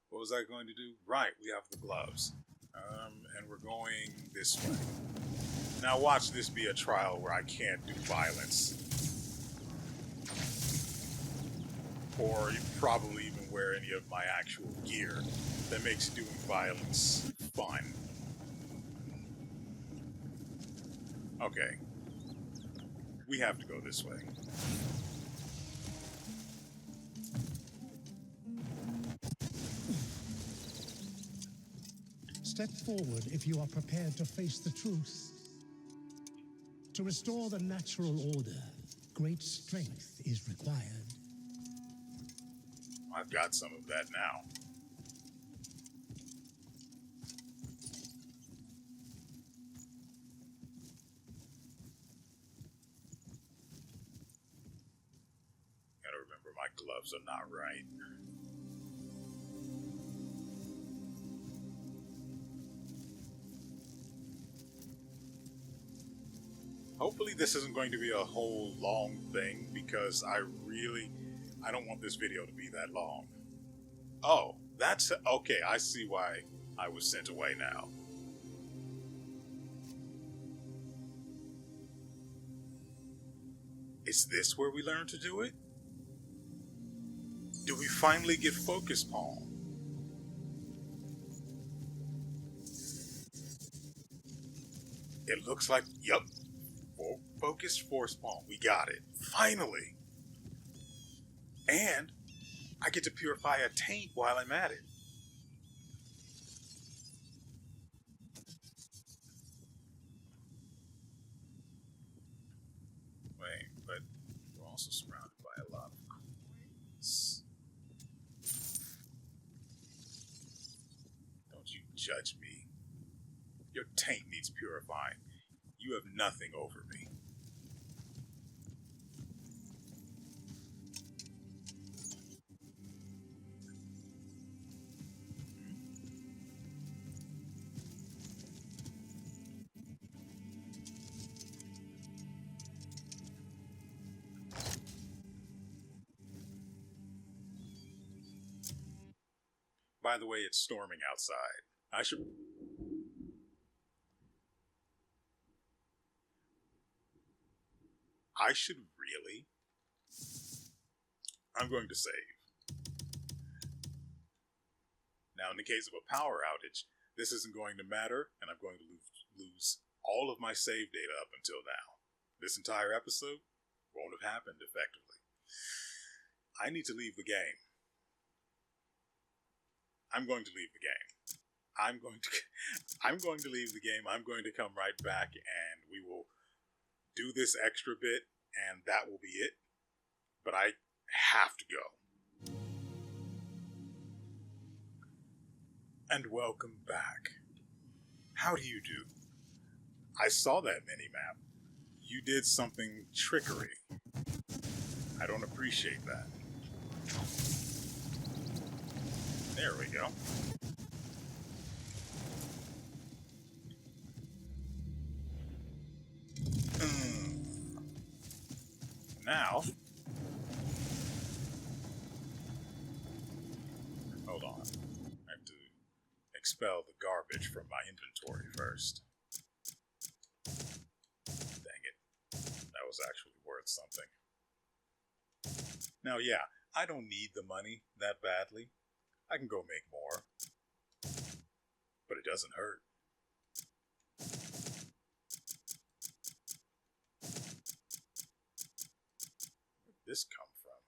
What was I going to do? Right, we have the gloves. And we're going this way. Now watch this be a trial where I can't do violence. Or probably even wear any of my actual gear that makes doing violence fun. Okay. We have to go this way. Step forward if you are prepared to face the truth. To restore the natural order, great strength is required. I've got some of that now. Gotta remember my gloves are not right. Hopefully this isn't going to be a whole long thing, because I don't want this video to be that long. Oh, that's okay. I see why I was sent away now. Is this where we learn to do it? Do we finally get Focus Palm? It looks like, yup. Focus Force Palm. We got it. Finally. And I get to purify a taint while I'm at it. Wait, but we're also surrounded by a lot of coins. Don't you judge me. Your taint needs purifying. You have nothing over me. by the way, it's storming outside. I should really... I'm going to save. Now, in the case of a power outage, this isn't going to matter, and I'm going to lose all of my save data up until now. This entire episode won't have happened effectively. I need to leave the game. I'm going to leave the game. I'm going to leave the game. I'm going to come right back, and we will do this extra bit, and that will be it. But I have to go. And welcome back. How do you do? I saw that mini-map. You did something trickery. I don't appreciate that. There we go. Now, hold on. I have to expel the garbage from my inventory first. Dang it. That was actually worth something. Now, yeah, I don't need the money that badly. I can go make more. But it doesn't hurt. Where did this come from?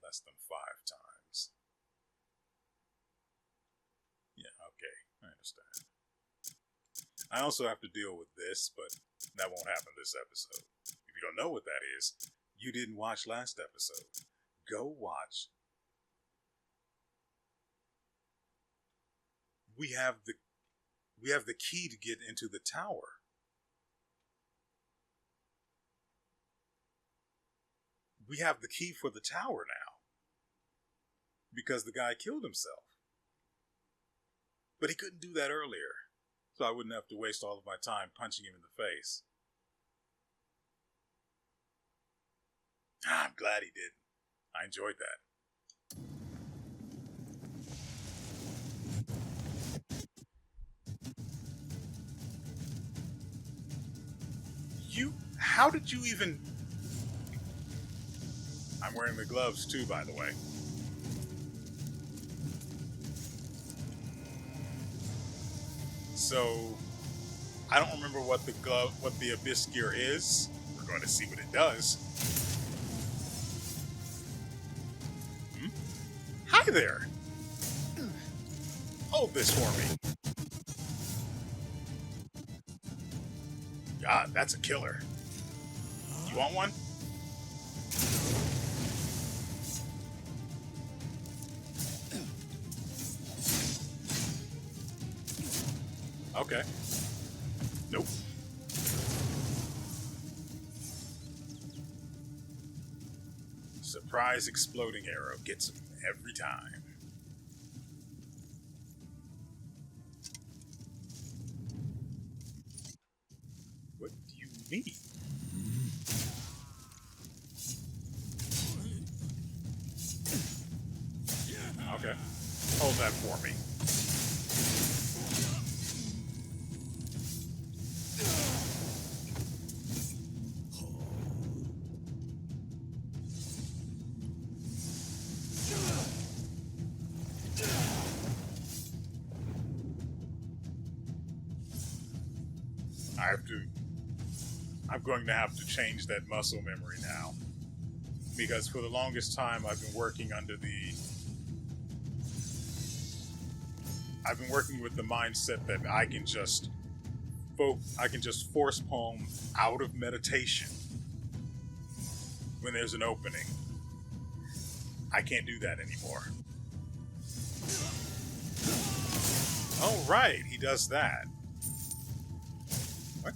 Less than 5 times. Yeah, okay, I understand. I also have to deal with this, but that won't happen this episode. If you don't know what that is, you didn't watch last episode. Go watch. We have the key to get into the tower. We have the key for the tower now. Because the guy killed himself. But he couldn't do that earlier. So I wouldn't have to waste all of my time punching him in the face. I'm glad he didn't. I enjoyed that. How did you even... I'm wearing the gloves too, by the way. So, I don't remember what the Abyss Gear is. We're going to see what it does. Hi there! Hold this for me. God, that's a killer. You want one? Okay. Nope. Surprise exploding arrow gets him every time. What do you mean? Okay. Hold that for me. I'm going to have to change that muscle memory now. Because for the longest time I've been working with the mindset that I can just force palm out of meditation when there's an opening. I can't do that anymore. Oh right, he does that. What?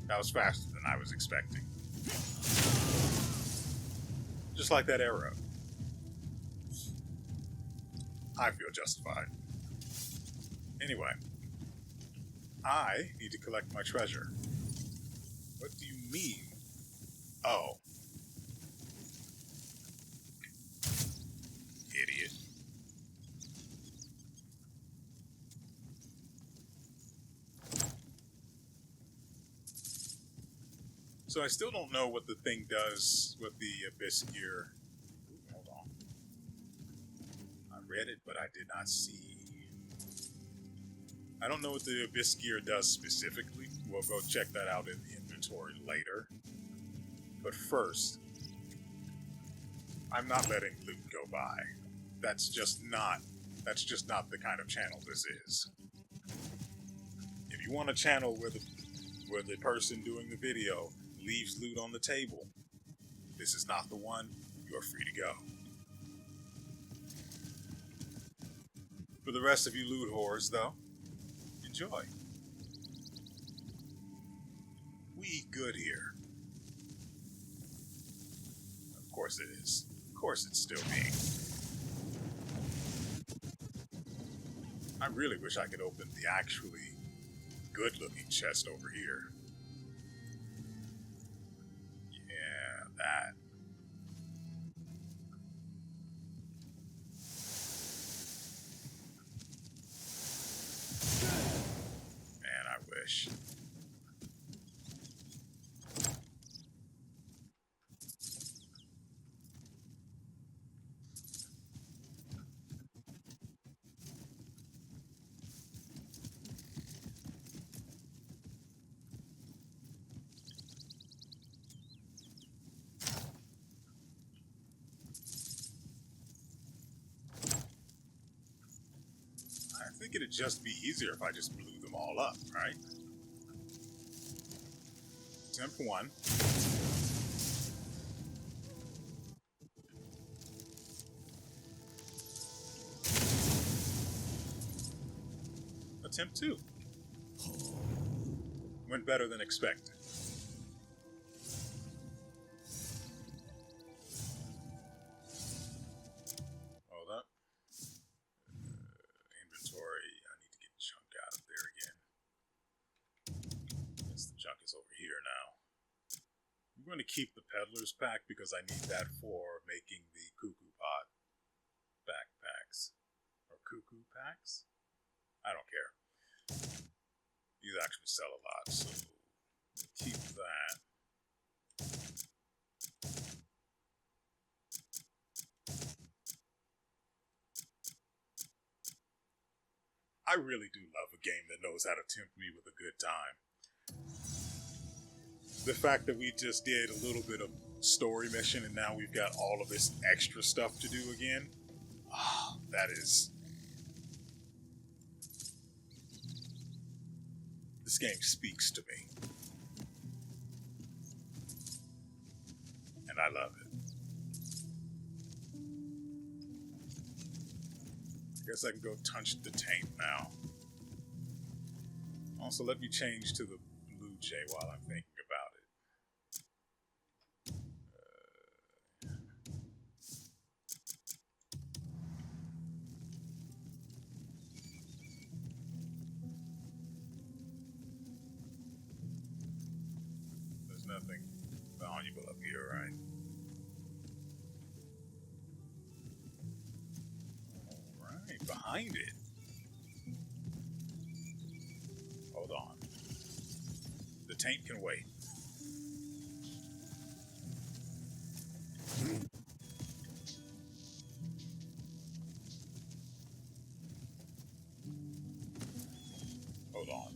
That was faster than I was expecting. Just like that arrow. I feel justified. Anyway. I need to collect my treasure. What do you mean? Oh. Idiot. So I still don't know what the thing does with the Abyss Gear. Ooh, hold on. I read it, but I did not see. I don't know what the Abyss Gear does specifically. We'll go check that out in the inventory later. But first, I'm not letting loot go by. That's just not the kind of channel this is. If you want a channel where the person doing the video leaves loot on the table, this is not the one. You're free to go. For the rest of you loot whores, though, enjoy. We eat good here. Of course it is. Of course it's still me. I really wish I could open the actually good-looking chest over here. Yeah, that. Man, I wish. I think it'd just be easier if I just blew them all up, right? Attempt 1. Attempt 2. Went better than expected. Hold up. Inventory. I need to get junk out of there again. Guess the junk is over here now. I'm going to keep the peddler's pack because I need that for making the cuckoo pot backpacks. Or cuckoo packs? I don't care. These actually sell a lot, so keep that. I really do love a game that knows how to tempt me with a good time. The fact that we just did a little bit of story mission and now we've got all of this extra stuff to do again. Oh, that is... This game speaks to me. And I love it. I guess I can go touch the taint now. Also, let me change to the blue jay while I'm thinking about it. There's nothing valuable up here, right? Alright, behind it. Hold on. The taint can wait. Hold on.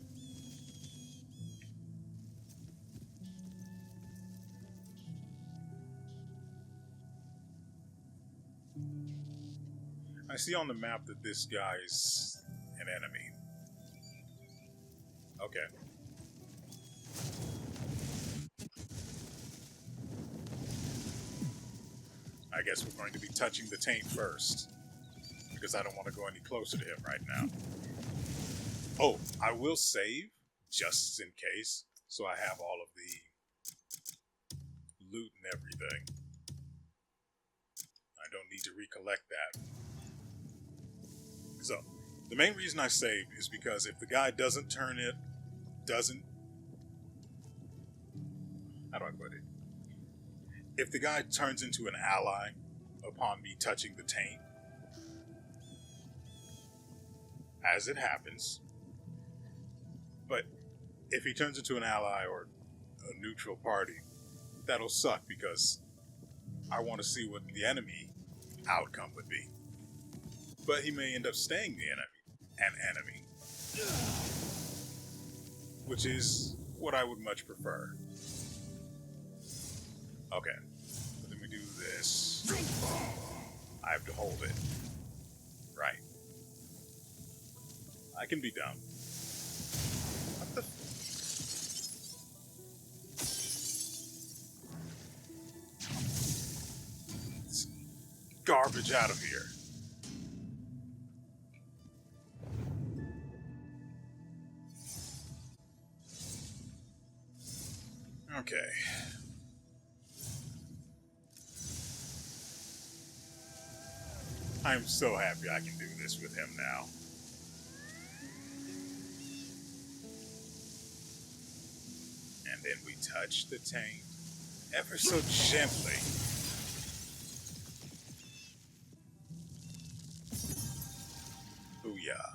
I see on the map that this guy's an enemy. Okay. I guess we're going to be touching the taint first, because I don't want to go any closer to him right now. Oh, I will save, just in case, so I have all of the loot and everything. I don't need to recollect that. So, the main reason I saved is because if the guy doesn't turn it doesn't, how do I put it? If the guy turns into an ally upon me touching the taint, as it happens, but if he turns into an ally or a neutral party, that'll suck because I want to see what the enemy outcome would be. But he may end up staying an enemy, which is what I would much prefer. Okay, so let me do this. I have to hold it. Right. I can be dumb. What the? It's garbage out of here. Okay. I'm so happy I can do this with him now. And then we touch the taint ever so gently. Booyah.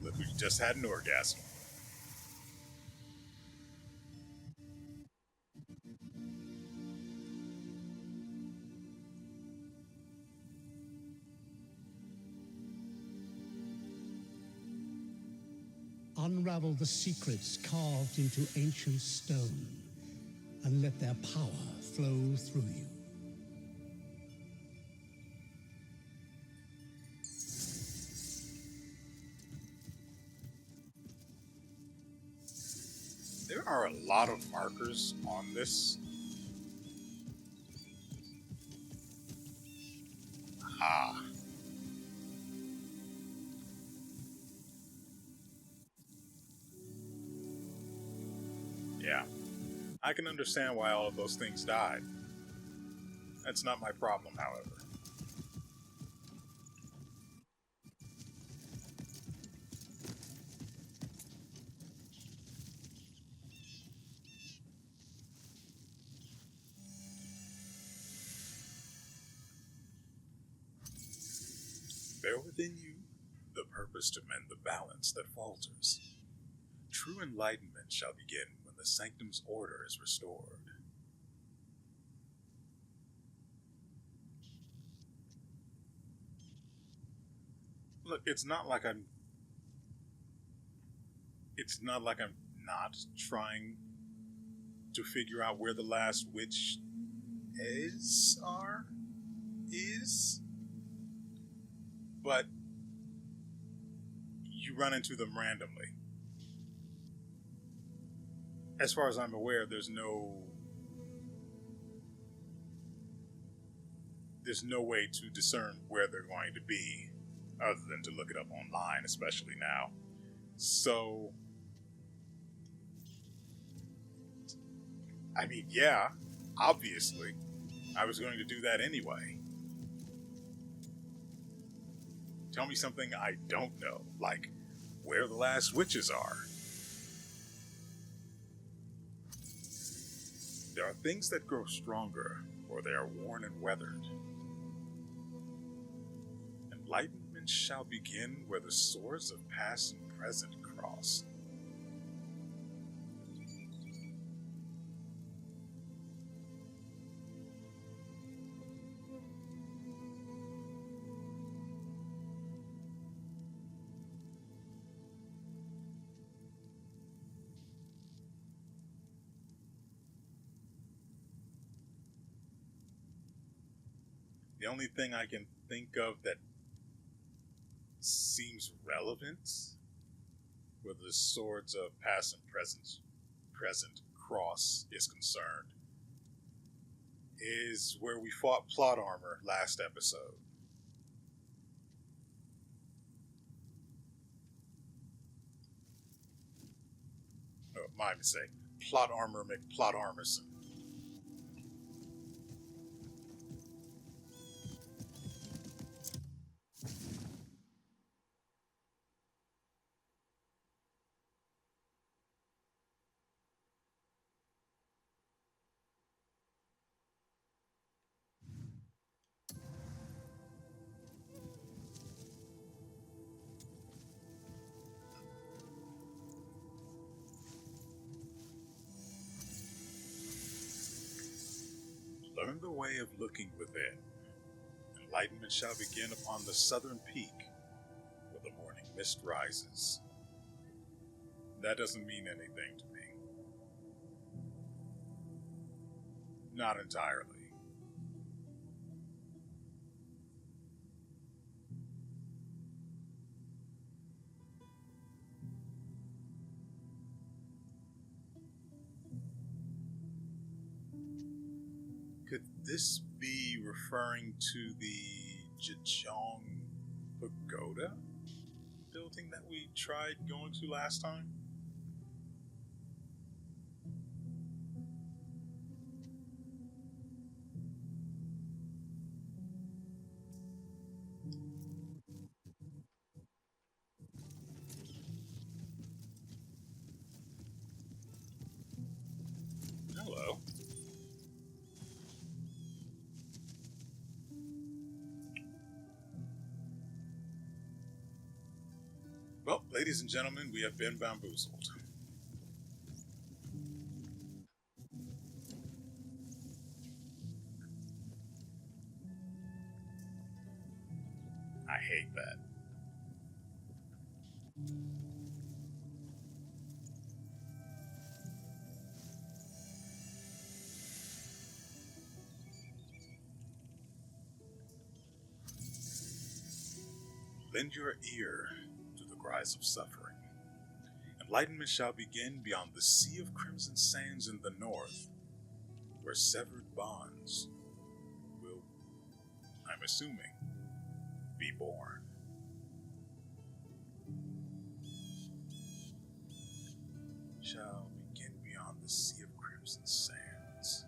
Look, we just had an orgasm. Unravel the secrets carved into ancient stone, and let their power flow through you. There are a lot of markers on this. Ah. Yeah. I can understand why all of those things died. That's not my problem, however. Bear within you the purpose to mend the balance that falters. True enlightenment shall begin when the sanctum's order is restored. Look, it's not like I'm not trying to figure out where the last witch is, but you run into them randomly. As far as I'm aware, there's no way to discern where they're going to be other than to look it up online, especially now. So, I mean, yeah, obviously, I was going to do that anyway. Tell me something I don't know, like where the last witches are. There are things that grow stronger, or they are worn and weathered. Enlightenment shall begin where the swords of past and present cross. The only thing I can think of that seems relevant where the swords of past and present cross is concerned is where we fought plot armor last episode. Oh, my mistake. Plot armor McPlot Armorson. way of looking within. Enlightenment shall begin upon the southern peak, where the morning mist rises. That doesn't mean anything to me. Not entirely. Could this be referring to the Jejong Pagoda building that we tried going to last time? Hello. Well, ladies and gentlemen, we have been bamboozled. I hate that. Lend your ear to the cries of suffering. Enlightenment shall begin beyond the sea of crimson sands in the north, where severed bonds will, I'm assuming, be born. Shall begin beyond the sea of crimson sands.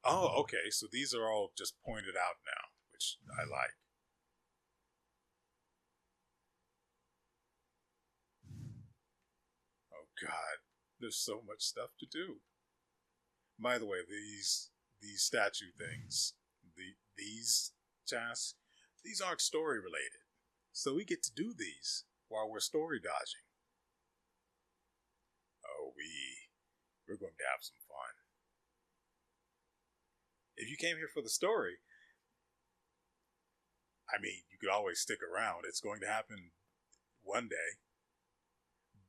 Oh, okay. So these are all just pointed out now, which I like. Oh God, there's so much stuff to do. By the way, these statue things, these tasks, these aren't story related, so we get to do these while we're story dodging. Oh, we're going to have some fun. If you came here for the story, I mean, you could always stick around. It's going to happen one day,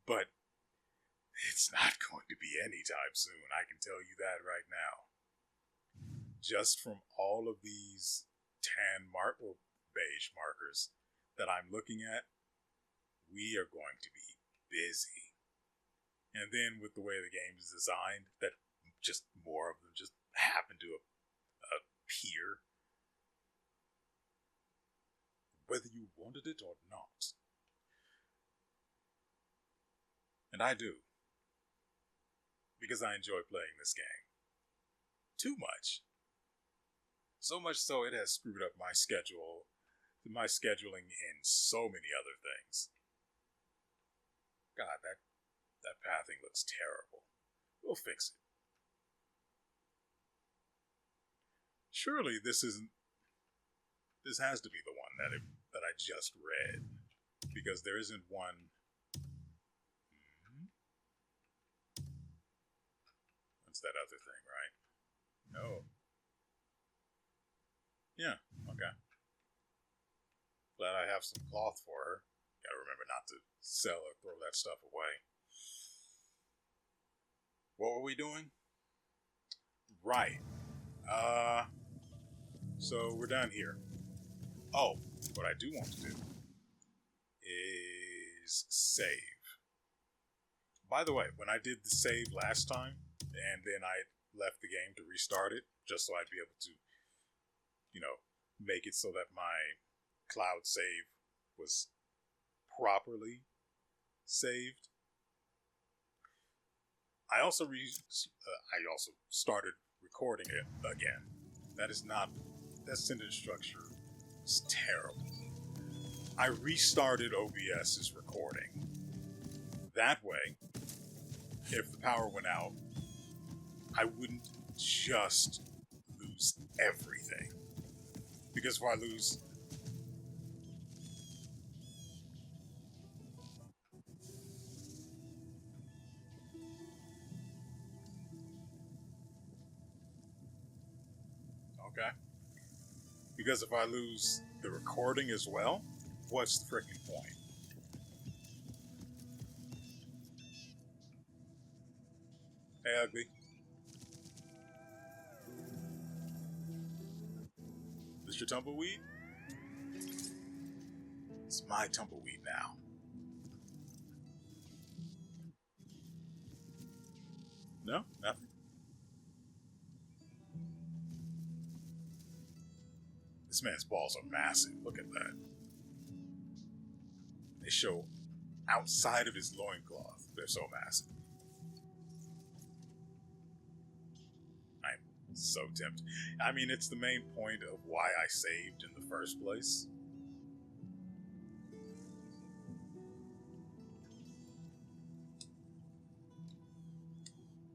but it's not going to be anytime soon. I can tell you that right now. Just from all of these beige markers that I'm looking at, we are going to be busy. And then with the way the game is designed, that just more of them just happen to appear, whether you wanted it or not. And I do. Because I enjoy playing this game. Too much. So much so it has screwed up my scheduling in so many other things. God, that pathing looks terrible. We'll fix it. Surely this has to be the one that I just read, because there isn't one. What's that other thing, right? No. Yeah, okay. Glad I have some cloth for her. Gotta remember not to sell or throw that stuff away. What were we doing? Right. So we're done here. Oh, what I do want to do is save. By the way, when I did the save last time, and then I left the game to restart it, just so I'd be able to, make it so that my cloud save was properly saved. I also started recording it again. That sentence structure is terrible. I restarted OBS's recording. That way, if the power went out, I wouldn't just lose everything. Because if I lose... Okay. Because if I lose the recording as well, what's the freaking point? Hey, ugly. This your tumbleweed? It's my tumbleweed now. No? Nothing? This man's balls are massive. Look at that. They show outside of his loincloth. They're so massive. I'm so tempted. I mean, it's the main point of why I saved in the first place.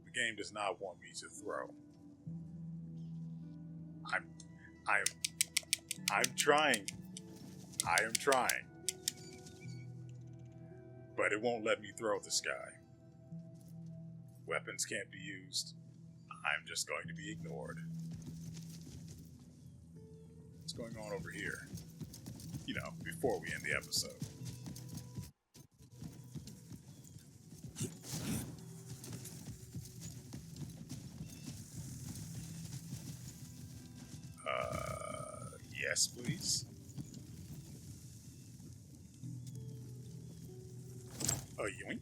The game does not want me to throw. I'm trying. I am trying. But it won't let me throw this guy. Weapons can't be used. I'm just going to be ignored. What's going on over here? You know, before we end the episode. Yes, please. A yoink?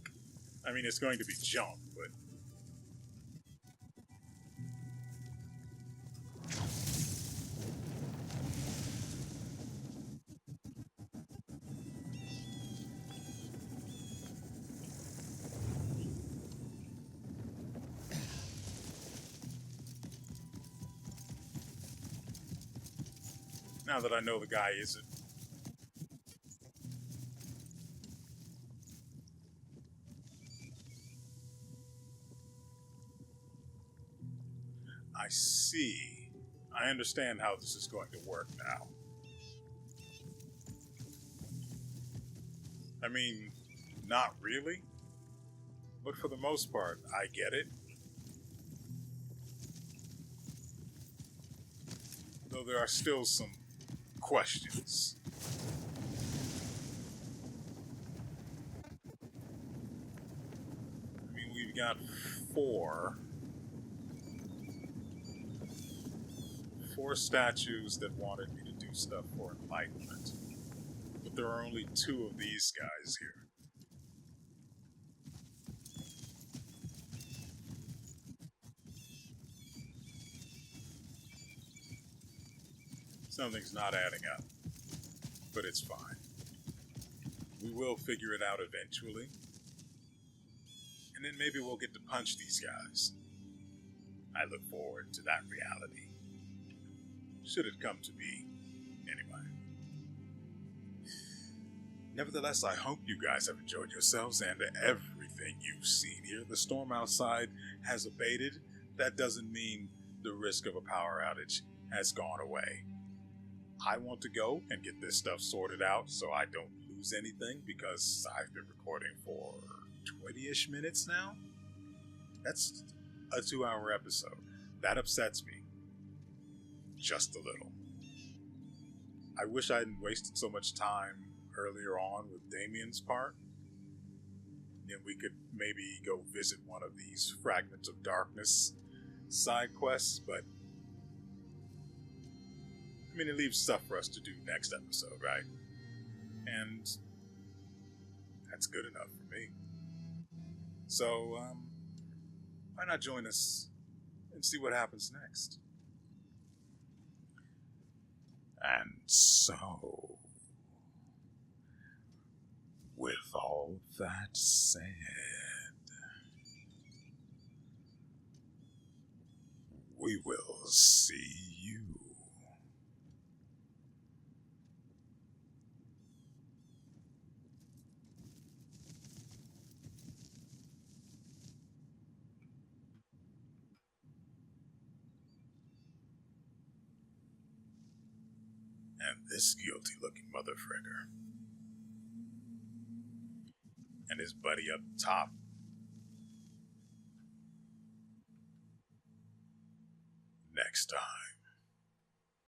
I mean, it's going to be jump, but... Now that I know the guy isn't... I see. I understand how this is going to work now. I mean, not really. But for the most part, I get it. Though there are still some questions. I mean, we've got four statues that wanted me to do stuff for enlightenment. But there are only two of these guys here. Something's not adding up. But it's fine. We will figure it out eventually. And then maybe we'll get to punch these guys. I look forward to that reality. Should it come to be, anyway. Nevertheless, I hope you guys have enjoyed yourselves and everything you've seen here. The storm outside has abated. That doesn't mean the risk of a power outage has gone away. I want to go and get this stuff sorted out so I don't lose anything because I've been recording for 20-ish minutes now. That's a 2-hour episode. That upsets me. Just a little. I wish I hadn't wasted so much time earlier on with Damien's part. Then we could maybe go visit one of these Fragments of Darkness side quests, but I mean, it leaves stuff for us to do next episode, right? And that's good enough for me. So, why not join us and see what happens next? And so, with all that said, we will see you this guilty looking motherfucker. And his buddy up top. Next time.